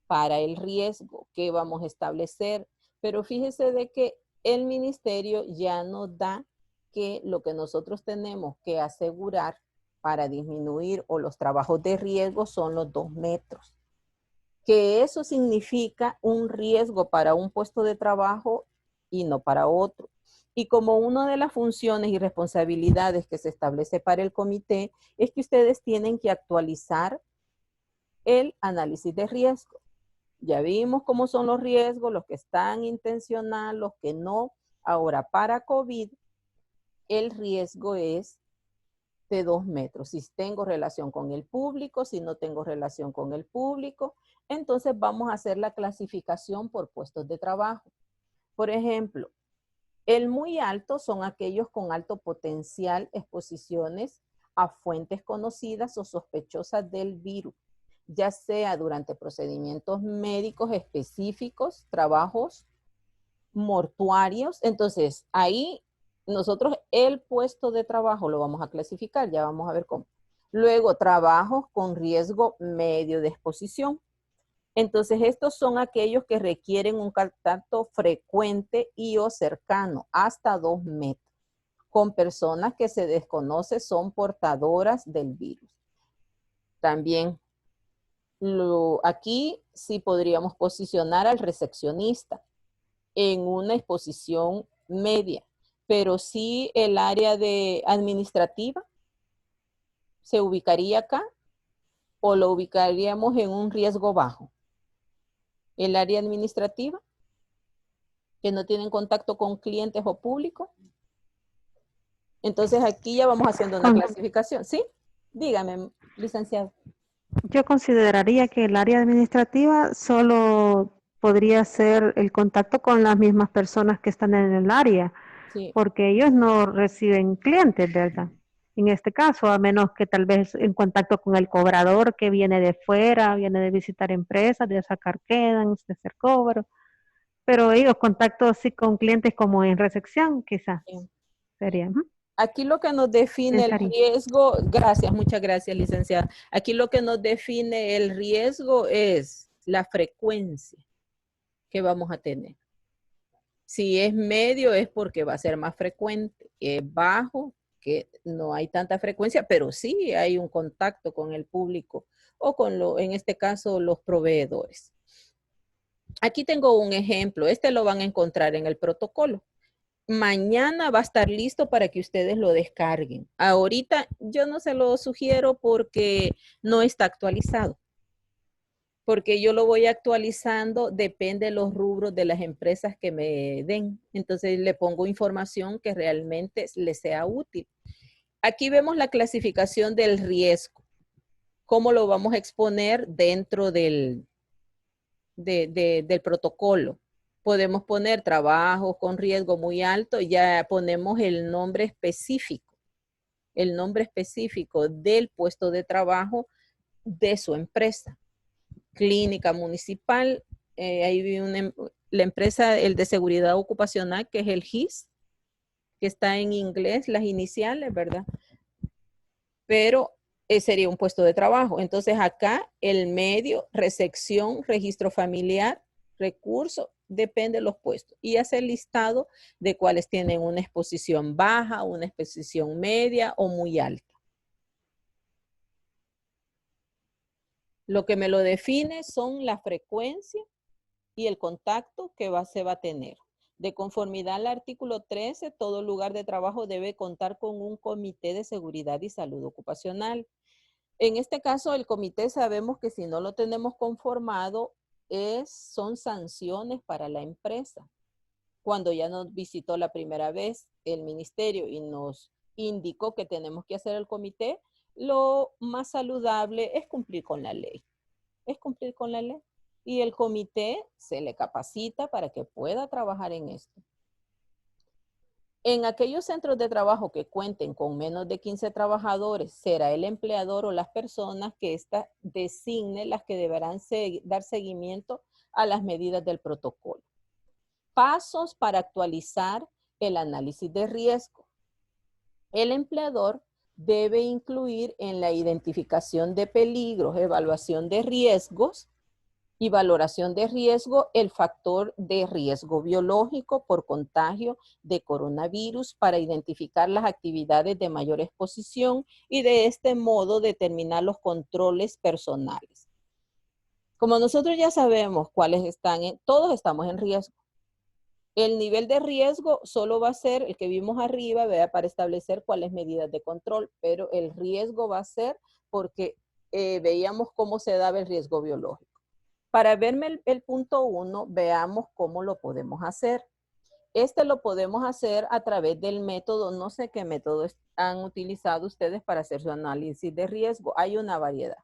para el riesgo que vamos a establecer, pero fíjese de que el ministerio ya nos da que lo que nosotros tenemos que asegurar para disminuir o los trabajos de riesgo son los 2 metros. Que eso significa un riesgo para un puesto de trabajo y no para otro. Y como una de las funciones y responsabilidades que se establece para el comité es que ustedes tienen que actualizar el análisis de riesgo. Ya vimos cómo son los riesgos, los que están intencional, los que no. Ahora, para COVID, el riesgo es de 2 metros. Si tengo relación con el público, si no tengo relación con el público, entonces vamos a hacer la clasificación por puestos de trabajo. Por ejemplo, el muy alto son aquellos con alto potencial exposiciones a fuentes conocidas o sospechosas del virus, ya sea durante procedimientos médicos específicos, trabajos mortuarios. Entonces, ahí nosotros el puesto de trabajo lo vamos a clasificar, ya vamos a ver cómo. Luego, trabajos con riesgo medio de exposición. Entonces, estos son aquellos que requieren un contacto frecuente y o cercano, hasta 2 metros, con personas que se desconoce son portadoras del virus. También, aquí sí podríamos posicionar al recepcionista en una exposición media, pero sí el área de administrativa se ubicaría acá o lo ubicaríamos en un riesgo bajo. El área administrativa, que no tienen contacto con clientes o público. Entonces aquí ya vamos haciendo una clasificación. ¿Sí? Dígame, licenciado. Yo consideraría que el área administrativa solo podría ser el contacto con las mismas personas que están en el área, Sí. porque ellos no reciben clientes, ¿verdad? En este caso, a menos que tal vez en contacto con el cobrador que viene de fuera, viene de visitar empresas, de sacar quedans, de hacer cobro, pero ellos contacto sí con clientes como en recepción, quizás Sí. sería. Aquí lo que nos define el riesgo, gracias, muchas gracias, licenciada. Aquí lo que nos define el riesgo es la frecuencia que vamos a tener. Si es medio es porque va a ser más frecuente. Es bajo, que no hay tanta frecuencia, pero sí hay un contacto con el público o con, en este caso, los proveedores. Aquí tengo un ejemplo. Este lo van a encontrar en el protocolo. Mañana va a estar listo para que ustedes lo descarguen. Ahorita yo no se lo sugiero porque no está actualizado. Porque yo lo voy actualizando, depende de los rubros de las empresas que me den. Entonces le pongo información que realmente les sea útil. Aquí vemos la clasificación del riesgo. ¿Cómo lo vamos a exponer dentro del protocolo? Podemos poner trabajos con riesgo muy alto, ya ponemos el nombre específico del puesto de trabajo de su empresa. Clínica municipal, ahí vi la empresa, el de seguridad ocupacional, que es el GIS, que está en inglés, las iniciales, ¿verdad? Pero sería un puesto de trabajo. Entonces acá el medio, recepción, registro familiar, recurso, depende de los puestos. Y hace el listado de cuáles tienen una exposición baja, una exposición media o muy alta. Lo que me lo define son la frecuencia y el contacto que se va a tener. De conformidad al artículo 13, todo lugar de trabajo debe contar con un comité de seguridad y salud ocupacional. En este caso, el comité sabemos que si no lo tenemos conformado, son sanciones para la empresa. Cuando ya nos visitó la primera vez el ministerio y nos indicó que tenemos que hacer el comité, lo más saludable es cumplir con la ley. Es cumplir con la ley. Y el comité se le capacita para que pueda trabajar en esto. En aquellos centros de trabajo que cuenten con menos de 15 trabajadores, será el empleador o las personas que ésta designe las que deberán dar seguimiento a las medidas del protocolo. Pasos para actualizar el análisis de riesgo. El empleador debe incluir en la identificación de peligros, evaluación de riesgos y valoración de riesgo el factor de riesgo biológico por contagio de coronavirus para identificar las actividades de mayor exposición y de este modo determinar los controles personales. Como nosotros ya sabemos cuáles están, todos estamos en riesgo. El nivel de riesgo solo va a ser el que vimos arriba, ¿verdad? Para establecer cuáles medidas de control, pero el riesgo va a ser porque veíamos cómo se daba el riesgo biológico. Para verme el punto 1, veamos cómo lo podemos hacer. Este lo podemos hacer a través del método, no sé qué método han utilizado ustedes para hacer su análisis de riesgo. Hay una variedad.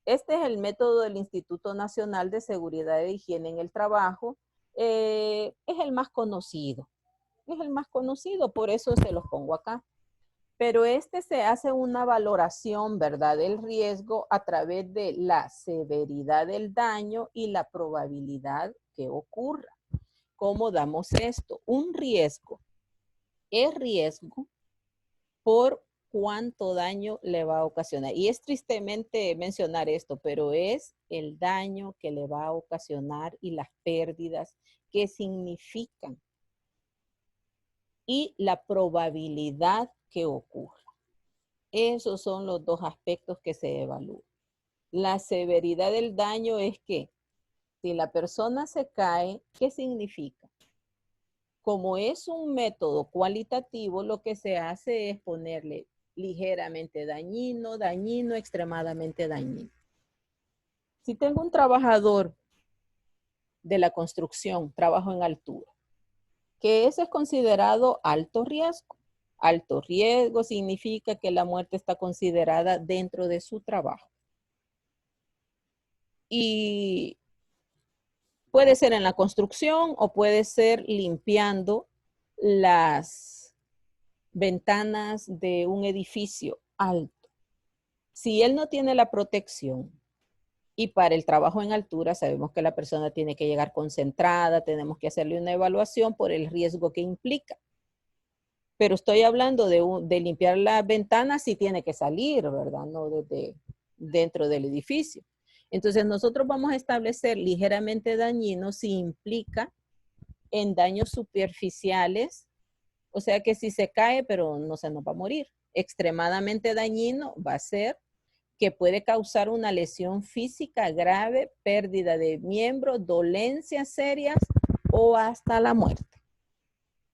Este es el método del Instituto Nacional de Seguridad e Higiene en el Trabajo. Es el más conocido. Es el más conocido, por eso se los pongo acá. Pero se hace una valoración, ¿verdad?, del riesgo a través de la severidad del daño y la probabilidad que ocurra. ¿Cómo damos esto? Un riesgo es riesgo por cuánto daño le va a ocasionar. Y es tristemente mencionar esto, pero es el daño que le va a ocasionar y las pérdidas que significan. Y la probabilidad que ocurra. Esos son los dos aspectos que se evalúan. La severidad del daño es que si la persona se cae, ¿qué significa? Como es un método cualitativo, lo que se hace es ponerle ligeramente dañino, dañino, extremadamente dañino. Si tengo un trabajador de la construcción, trabajo en altura, que eso es considerado alto riesgo. Alto riesgo significa que la muerte está considerada dentro de su trabajo. Y puede ser en la construcción o puede ser limpiando las ventanas de un edificio alto. Si él no tiene la protección, y para el trabajo en altura sabemos que la persona tiene que llegar concentrada, tenemos que hacerle una evaluación por el riesgo que implica. Pero estoy hablando de limpiar las ventanas si tiene que salir, ¿verdad? No desde dentro del edificio. Entonces nosotros vamos a establecer ligeramente dañino si implica en daños superficiales, o sea que si se cae pero no se nos va a morir. Extremadamente dañino va a ser que puede causar una lesión física grave, pérdida de miembros, dolencias serias o hasta la muerte.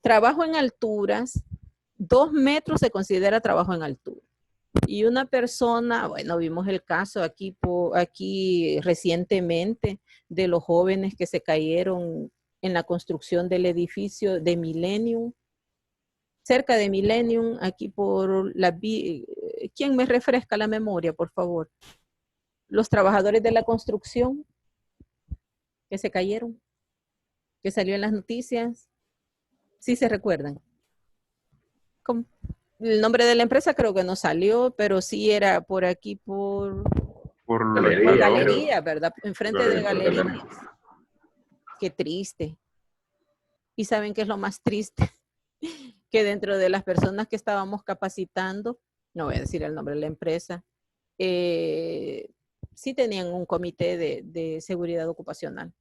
Trabajo en alturas, 2 metros se considera trabajo en altura. Y una persona, bueno, vimos el caso aquí recientemente de los jóvenes que se cayeron en la construcción del edificio de Millennium, cerca de Millennium, aquí por la... ¿Quién me refresca la memoria, por favor? Los trabajadores de la construcción que se cayeron, que salió en las noticias, ¿sí se recuerdan? El nombre de la empresa creo que no salió, pero sí era por aquí, por Galería, ¿verdad? Enfrente de Galerías. Qué triste. ¿Y saben qué es lo más triste? Que dentro de las personas que estábamos capacitando, no voy a decir el nombre de la empresa, sí tenían un comité de seguridad ocupacional.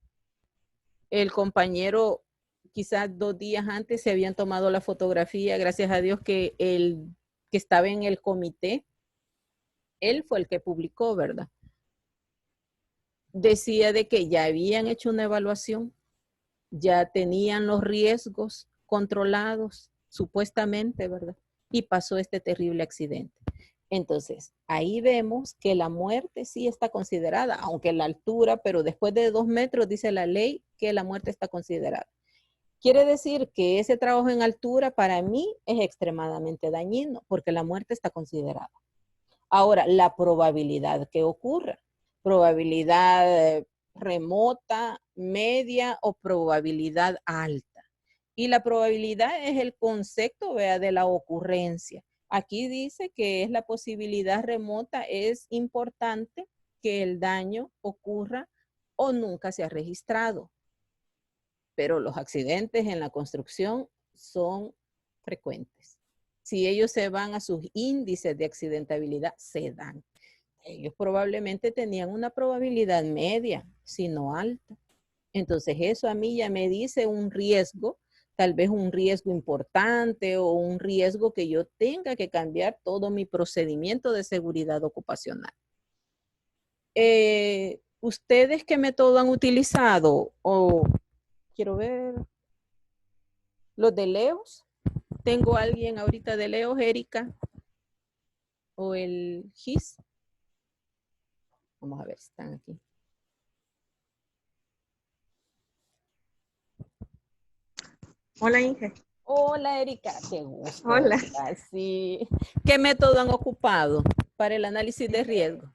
El compañero, quizás 2 días antes, se habían tomado la fotografía, gracias a Dios que el que estaba en el comité, él fue el que publicó, ¿verdad? Decía de que ya habían hecho una evaluación, ya tenían los riesgos controlados, supuestamente, ¿verdad? Y pasó este terrible accidente. Entonces, ahí vemos que la muerte sí está considerada, aunque la altura, pero después de 2 metros dice la ley que la muerte está considerada. Quiere decir que ese trabajo en altura para mí es extremadamente dañino porque la muerte está considerada. Ahora, la probabilidad que ocurra, probabilidad remota, media o probabilidad alta. Y la probabilidad es el concepto, vea, de la ocurrencia. Aquí dice que es la posibilidad remota, es importante que el daño ocurra o nunca se ha registrado. Pero los accidentes en la construcción son frecuentes. Si ellos se van a sus índices de accidentabilidad, se dan. Ellos probablemente tenían una probabilidad media, si no alta. Entonces eso a mí ya me dice un riesgo, tal vez un riesgo importante o un riesgo que yo tenga que cambiar todo mi procedimiento de seguridad ocupacional. ¿Ustedes qué método han utilizado? O quiero ver los de Leos. ¿Tengo a alguien ahorita de Leos, Erika? ¿O el GIS? Vamos a ver si están aquí. Hola, Inge. Hola, Erika. Qué gusto. Hola. Sí. ¿Qué método han ocupado para el análisis de riesgo?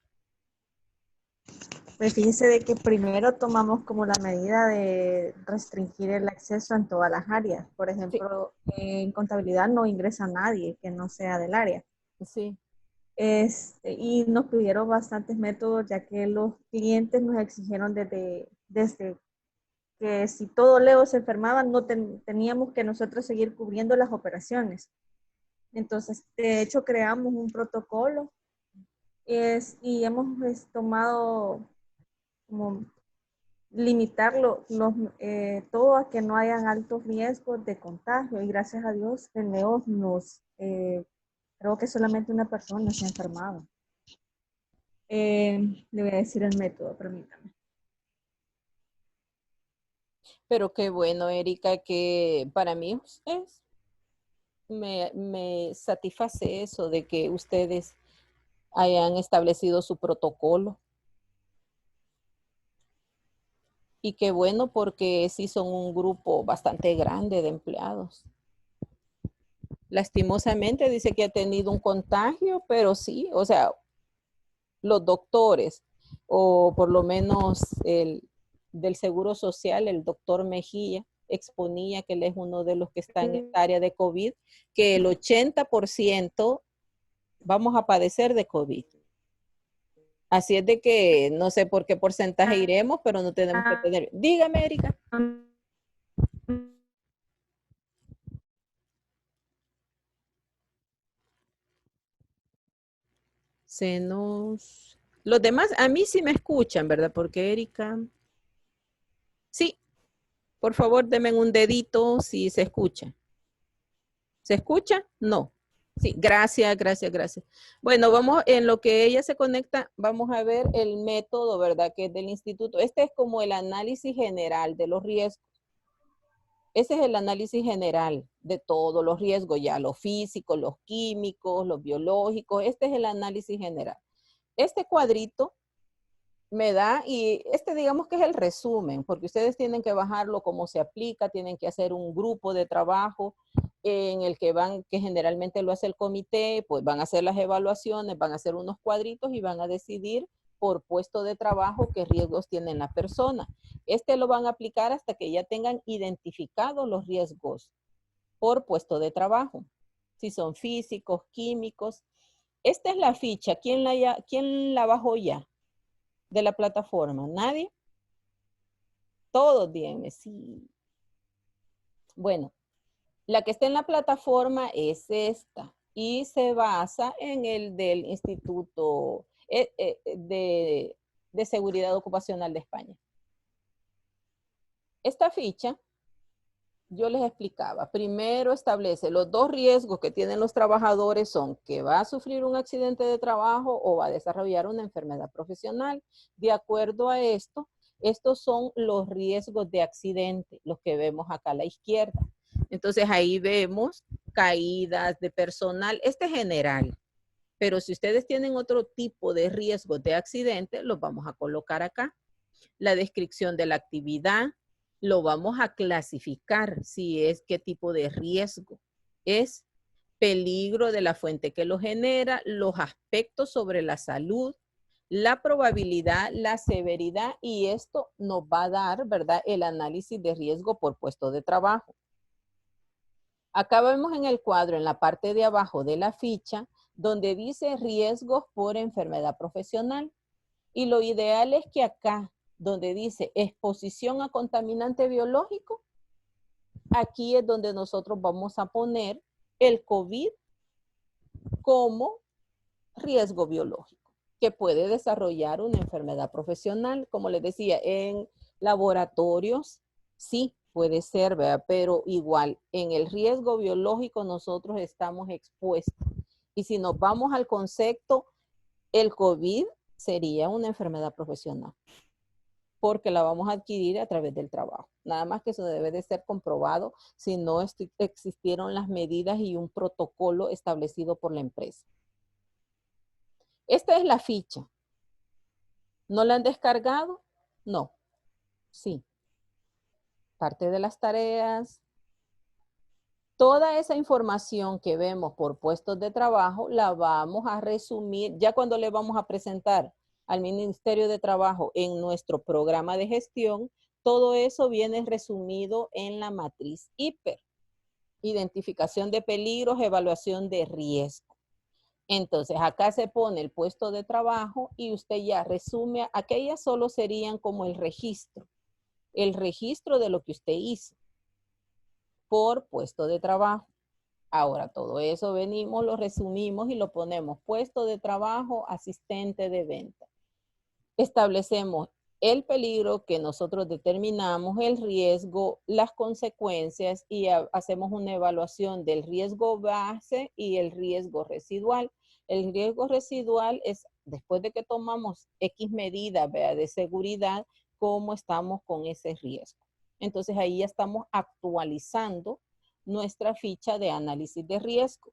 Pues fíjense de que primero tomamos como la medida de restringir el acceso en todas las áreas. Por ejemplo, en contabilidad no ingresa nadie que no sea del área. Sí. Y nos pidieron bastantes métodos, ya que los clientes nos exigieron desde que si todo Leo se enfermaba, no teníamos que nosotros seguir cubriendo las operaciones. Entonces, de hecho, creamos un protocolo y hemos tomado como limitarlo todo a que no hayan altos riesgos de contagio. Y gracias a Dios, en Leo creo que solamente una persona se ha enfermado. Le voy a decir el método, permítame. Pero qué bueno, Erika, que para mí me satisface eso de que ustedes hayan establecido su protocolo. Y qué bueno porque sí son un grupo bastante grande de empleados. Lastimosamente dice que ha tenido un contagio, pero sí, o sea, los doctores o por lo menos del Seguro Social, el doctor Mejía, exponía que él es uno de los que está en esta área de COVID, que el 80% vamos a padecer de COVID. Así es de que no sé por qué porcentaje iremos, pero no tenemos que tener. Dígame, Erika. Los demás, a mí sí me escuchan, ¿verdad? Porque Erika... Sí, por favor, denme un dedito si se escucha. ¿Se escucha? No. Sí, gracias. Bueno, vamos, en lo que ella se conecta, vamos a ver el método, ¿verdad? Que es del instituto. Este es como el análisis general de los riesgos. Ese es el análisis general de todos los riesgos, ya los físicos, los químicos, los biológicos. Este es el análisis general. Este cuadrito me da, y digamos que es el resumen, porque ustedes tienen que bajarlo cómo se aplica, tienen que hacer un grupo de trabajo en el que que generalmente lo hace el comité, pues van a hacer las evaluaciones, van a hacer unos cuadritos y van a decidir por puesto de trabajo qué riesgos tiene la persona. Lo van a aplicar hasta que ya tengan identificados los riesgos por puesto de trabajo, si son físicos, químicos. Esta es la ficha. ¿Quién la bajó ya de la plataforma? ¿Nadie? Todos, díganme, sí. Bueno, la que está en la plataforma es esta y se basa en el del Instituto de Seguridad Ocupacional de España. Esta ficha, yo les explicaba, primero establece los dos riesgos que tienen los trabajadores son que va a sufrir un accidente de trabajo o va a desarrollar una enfermedad profesional. De acuerdo a esto, estos son los riesgos de accidente, los que vemos acá a la izquierda. Entonces ahí vemos caídas de personal, es general, pero si ustedes tienen otro tipo de riesgos de accidente, los vamos a colocar acá. La descripción de la actividad, lo vamos a clasificar si es qué tipo de riesgo es, peligro de la fuente que lo genera, los aspectos sobre la salud, la probabilidad, la severidad, y esto nos va a dar, ¿verdad?, el análisis de riesgo por puesto de trabajo. Acá vemos en el cuadro, en la parte de abajo de la ficha, donde dice riesgos por enfermedad profesional. Y lo ideal es que acá, donde dice exposición a contaminante biológico, aquí es donde nosotros vamos a poner el COVID como riesgo biológico, que puede desarrollar una enfermedad profesional. Como les decía, en laboratorios sí puede ser, ¿verdad? Pero igual, en el riesgo biológico nosotros estamos expuestos. Y si nos vamos al concepto, el COVID sería una enfermedad profesional, porque la vamos a adquirir a través del trabajo. Nada más que eso debe de ser comprobado si no existieron las medidas y un protocolo establecido por la empresa. Esta es la ficha. ¿No la han descargado? No. Sí. Parte de las tareas. Toda esa información que vemos por puestos de trabajo la vamos a resumir ya cuando le vamos a presentar al Ministerio de Trabajo en nuestro programa de gestión. Todo eso viene resumido en la matriz IPER. Identificación de peligros, evaluación de riesgo. Entonces, acá se pone el puesto de trabajo y usted ya resume. Aquellas solo serían como el registro de lo que usted hizo por puesto de trabajo. Ahora, todo eso venimos, lo resumimos y lo ponemos puesto de trabajo, asistente de venta. Establecemos el peligro que nosotros determinamos, el riesgo, las consecuencias y hacemos una evaluación del riesgo base y el riesgo residual. El riesgo residual es después de que tomamos X medidas de seguridad, cómo estamos con ese riesgo. Entonces ahí ya estamos actualizando nuestra ficha de análisis de riesgo.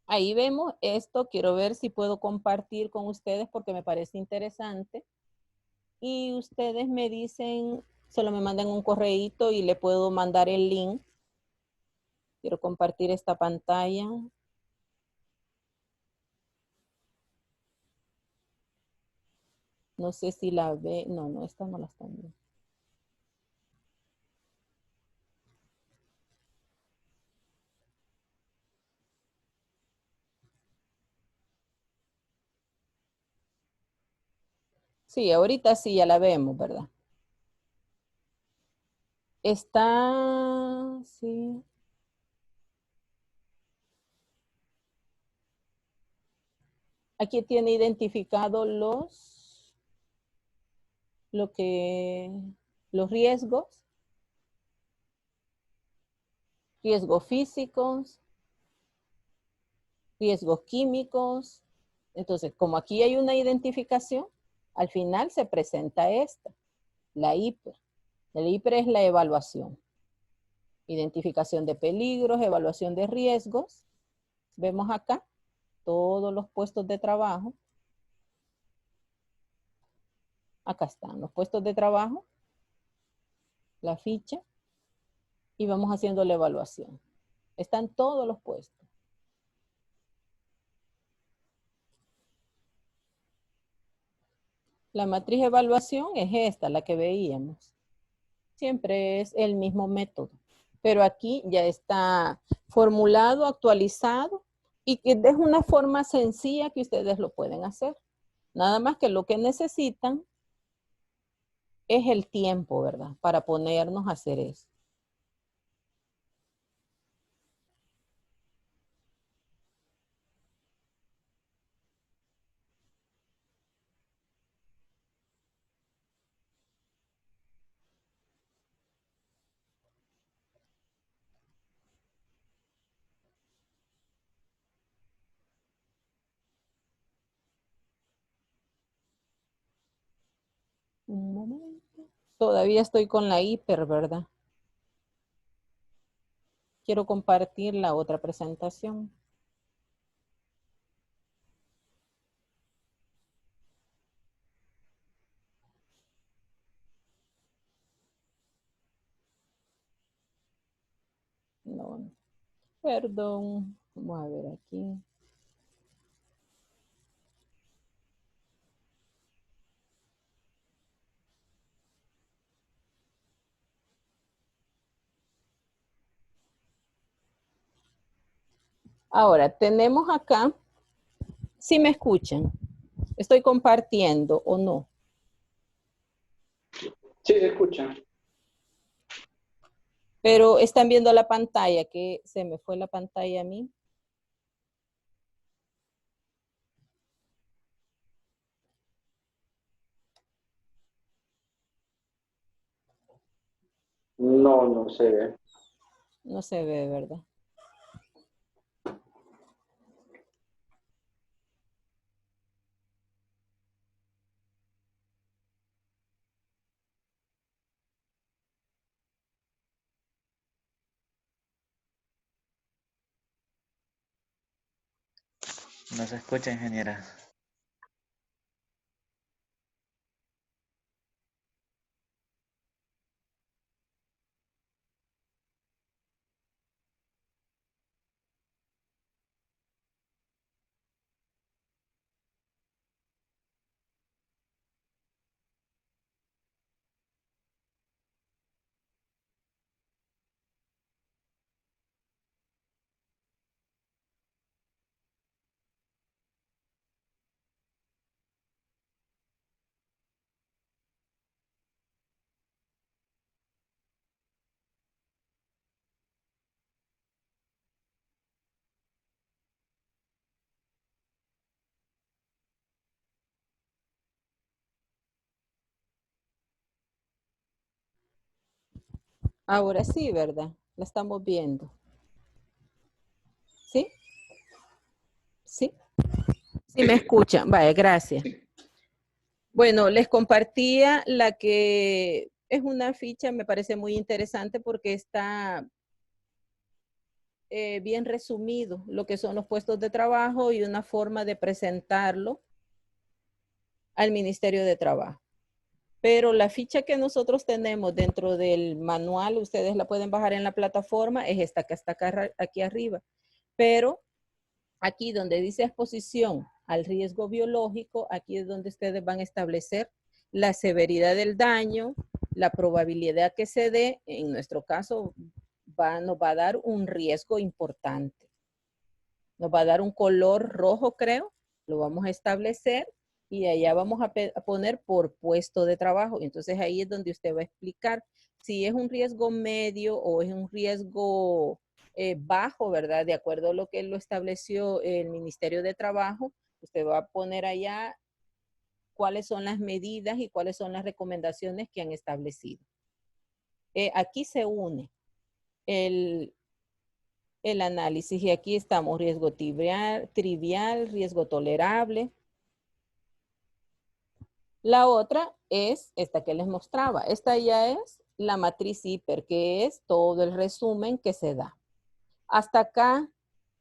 Ahí vemos esto, quiero ver si puedo compartir con ustedes porque me parece interesante. Y ustedes me dicen, solo me mandan un correíto y le puedo mandar el link. Quiero compartir esta pantalla. No sé si la ve, no, esta no la están viendo. Sí, ahorita sí ya la vemos, ¿verdad? Está, sí. Aquí tiene identificado los riesgos físicos, riesgos químicos. Entonces, como aquí hay una identificación, al final se presenta esta, la IPER. La IPER es la evaluación. Identificación de peligros, evaluación de riesgos. Vemos acá todos los puestos de trabajo. Acá están los puestos de trabajo, la ficha, y vamos haciendo la evaluación. Están todos los puestos. La matriz de evaluación es esta, la que veíamos. Siempre es el mismo método, pero aquí ya está formulado, actualizado, y que es una forma sencilla que ustedes lo pueden hacer. Nada más que lo que necesitan es el tiempo, ¿verdad? Para ponernos a hacer eso. Un momento. Todavía estoy con la hiper, ¿verdad? Quiero compartir la otra presentación. No, perdón. Vamos a ver aquí. Ahora, tenemos acá, si me escuchan, estoy compartiendo o no. Sí, se escucha. Pero están viendo la pantalla, que se me fue la pantalla a mí. No, no se ve. No se ve, ¿verdad? No se escucha, ingeniera. Ahora sí, ¿verdad? La estamos viendo. ¿Sí? ¿Sí? Sí me escuchan. Vaya, gracias. Bueno, les compartía la que es una ficha, me parece muy interesante porque está bien resumido lo que son los puestos de trabajo y una forma de presentarlo al Ministerio de Trabajo. Pero la ficha que nosotros tenemos dentro del manual, ustedes la pueden bajar en la plataforma, es esta que está acá, aquí arriba. Pero aquí donde dice exposición al riesgo biológico, aquí es donde ustedes van a establecer la severidad del daño, la probabilidad que se dé, en nuestro caso nos va a dar un riesgo importante. Nos va a dar un color rojo, creo, lo vamos a establecer y allá vamos a poner por puesto de trabajo. Entonces ahí es donde usted va a explicar si es un riesgo medio o es un riesgo bajo, ¿verdad? De acuerdo a lo que lo estableció el Ministerio de Trabajo, usted va a poner allá cuáles son las medidas y cuáles son las recomendaciones que han establecido. Aquí se une el análisis y aquí estamos riesgo trivial, riesgo tolerable. La otra es esta que les mostraba. Esta ya es la matriz hiper, que es todo el resumen que se da. Hasta acá,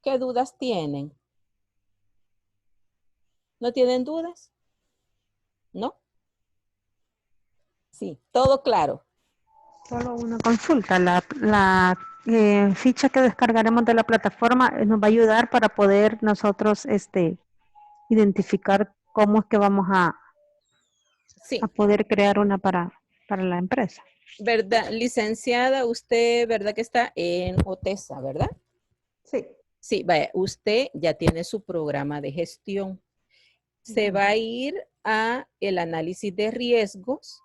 ¿qué dudas tienen? ¿No tienen dudas? ¿No? Sí, todo claro. Solo una consulta. La ficha que descargaremos de la plataforma nos va a ayudar para poder nosotros identificar cómo es que vamos a poder crear una para la empresa. ¿Verdad? Licenciada, usted, ¿verdad que está en OTESA, verdad? Sí. Sí, vaya, usted ya tiene su programa de gestión. Se va a ir a el análisis de riesgos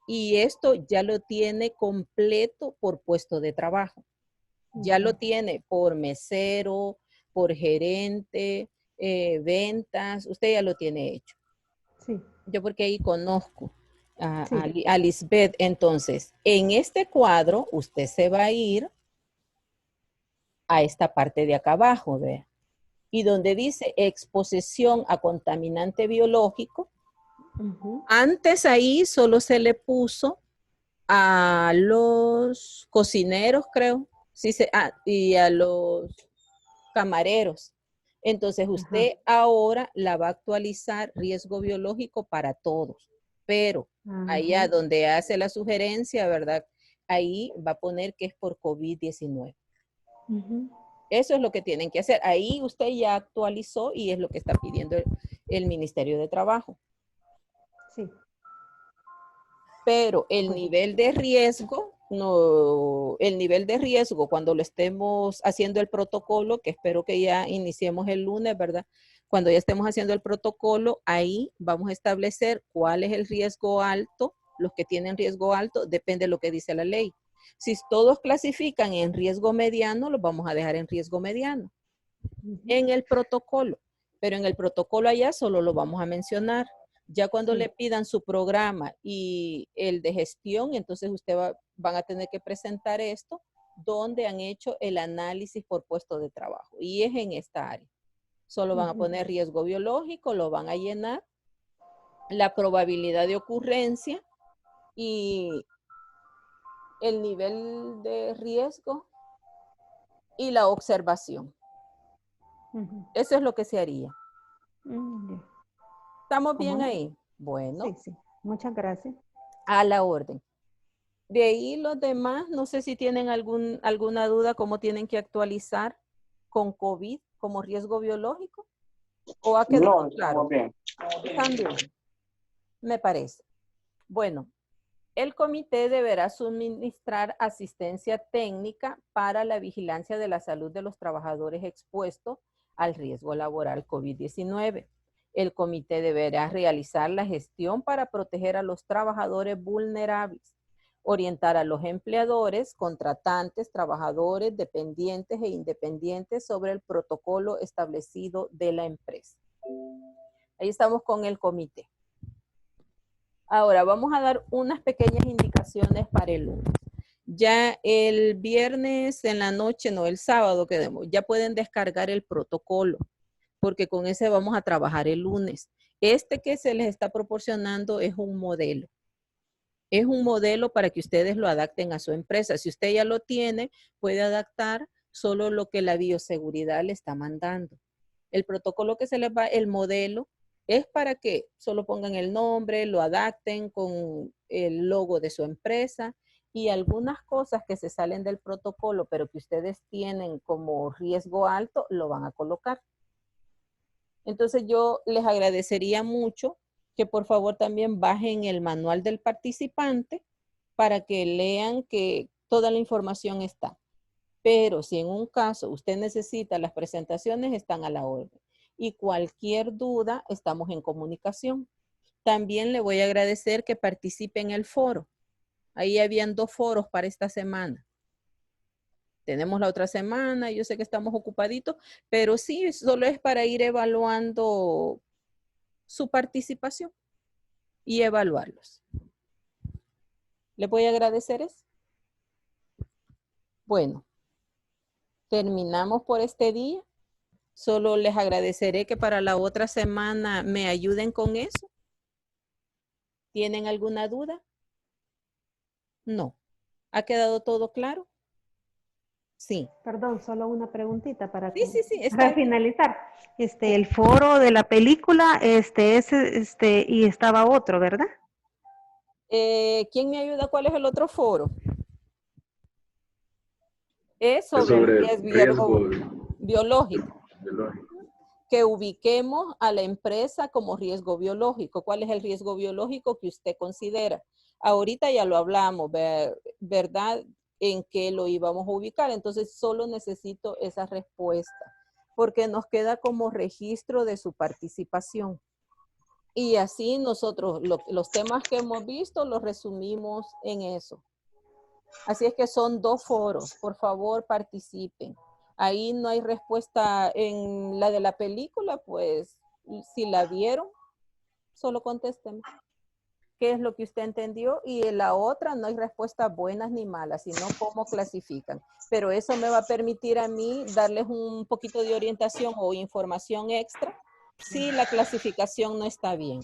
y esto ya lo tiene completo por puesto de trabajo. Ya lo tiene por mesero, por gerente, ventas, usted ya lo tiene hecho. Sí. Yo porque ahí conozco a Lisbeth. Entonces, en este cuadro, usted se va a ir a esta parte de acá abajo, vea. Y donde dice exposición a contaminante biológico, antes ahí solo se le puso a los cocineros, creo, sí, y a los camareros. Entonces usted ahora la va a actualizar riesgo biológico para todos, pero allá donde hace la sugerencia, ¿verdad? Ahí va a poner que es por COVID-19. Eso es lo que tienen que hacer. Ahí usted ya actualizó y es lo que está pidiendo el Ministerio de Trabajo. Sí. Pero el nivel de riesgo, no, el nivel de riesgo cuando lo estemos haciendo el protocolo, que espero que ya iniciemos el lunes, ¿verdad? Cuando ya estemos haciendo el protocolo, ahí vamos a establecer cuál es el riesgo alto. Los que tienen riesgo alto, depende de lo que dice la ley. Si todos clasifican en riesgo mediano, los vamos a dejar en riesgo mediano. En el protocolo. Pero en el protocolo allá solo lo vamos a mencionar. Ya cuando le pidan su programa y el de gestión, entonces usted va van a tener que presentar esto, donde han hecho el análisis por puesto de trabajo. Y es en esta área. Solo van a poner riesgo biológico, lo van a llenar, la probabilidad de ocurrencia y el nivel de riesgo y la observación. Eso es lo que se haría. ¿Estamos bien ahí? Bueno. Sí, sí. Muchas gracias. A la orden. De ahí los demás, no sé si tienen alguna duda cómo tienen que actualizar con COVID como riesgo biológico. ¿O ha quedado claro? Bien. También, me parece. Bueno, el comité deberá suministrar asistencia técnica para la vigilancia de la salud de los trabajadores expuestos al riesgo laboral COVID-19. El comité deberá realizar la gestión para proteger a los trabajadores vulnerables, orientar a los empleadores, contratantes, trabajadores, dependientes e independientes sobre el protocolo establecido de la empresa. Ahí estamos con el comité. Ahora vamos a dar unas pequeñas indicaciones para el lunes. Ya el viernes en la noche, no, el sábado quedemos, ya pueden descargar el protocolo, porque con ese vamos a trabajar el lunes. Este que se les está proporcionando es un modelo. Es un modelo para que ustedes lo adapten a su empresa. Si usted ya lo tiene, puede adaptar solo lo que la bioseguridad le está mandando. El protocolo que se les va, el modelo, es para que solo pongan el nombre, lo adapten con el logo de su empresa y algunas cosas que se salen del protocolo, pero que ustedes tienen como riesgo alto, lo van a colocar. Entonces yo les agradecería mucho que por favor también bajen el manual del participante para que lean que toda la información está. Pero si en un caso usted necesita las presentaciones, están a la orden. Y cualquier duda, estamos en comunicación. También le voy a agradecer que participe en el foro. Ahí habían 2 foros para esta semana. Tenemos la otra semana, yo sé que estamos ocupaditos, pero sí, solo es para ir evaluando su participación y evaluarlos. ¿Le voy a agradecer eso? Bueno, terminamos por este día. Solo les agradeceré que para la otra semana me ayuden con eso. ¿Tienen alguna duda? No. ¿Ha quedado todo claro? Sí. Perdón, solo una preguntita para, Sí, para finalizar. El foro de la película, y estaba otro, ¿verdad? ¿Quién me ayuda? ¿Cuál es el otro foro? Es sobre el riesgo biológico. Que ubiquemos a la empresa como riesgo biológico. ¿Cuál es el riesgo biológico que usted considera? Ahorita ya lo hablamos, ¿verdad? En qué lo íbamos a ubicar. Entonces solo necesito esa respuesta, porque nos queda como registro de su participación. Y así nosotros los temas que hemos visto los resumimos en eso. Así es que son 2 foros. Por favor, participen. Ahí no hay respuesta en la de la película, pues si la vieron, solo contésteme. ¿Qué es lo que usted entendió? Y en la otra no hay respuestas buenas ni malas, sino cómo clasifican. Pero eso me va a permitir a mí darles un poquito de orientación o información extra si la clasificación no está bien.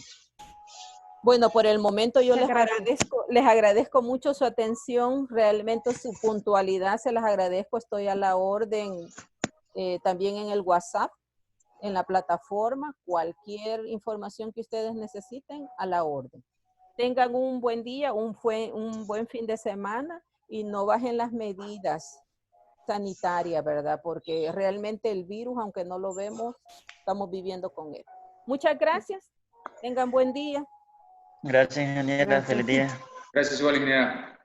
Bueno, por el momento yo les agradezco mucho su atención, realmente su puntualidad, se las agradezco, estoy a la orden también en el WhatsApp, en la plataforma, cualquier información que ustedes necesiten, a la orden. Tengan un buen día, un buen fin de semana y no bajen las medidas sanitarias, ¿verdad? Porque realmente el virus, aunque no lo vemos, estamos viviendo con él. Muchas gracias, tengan buen día. Gracias, ingeniera. Feliz día. Gracias, igual, ingeniera.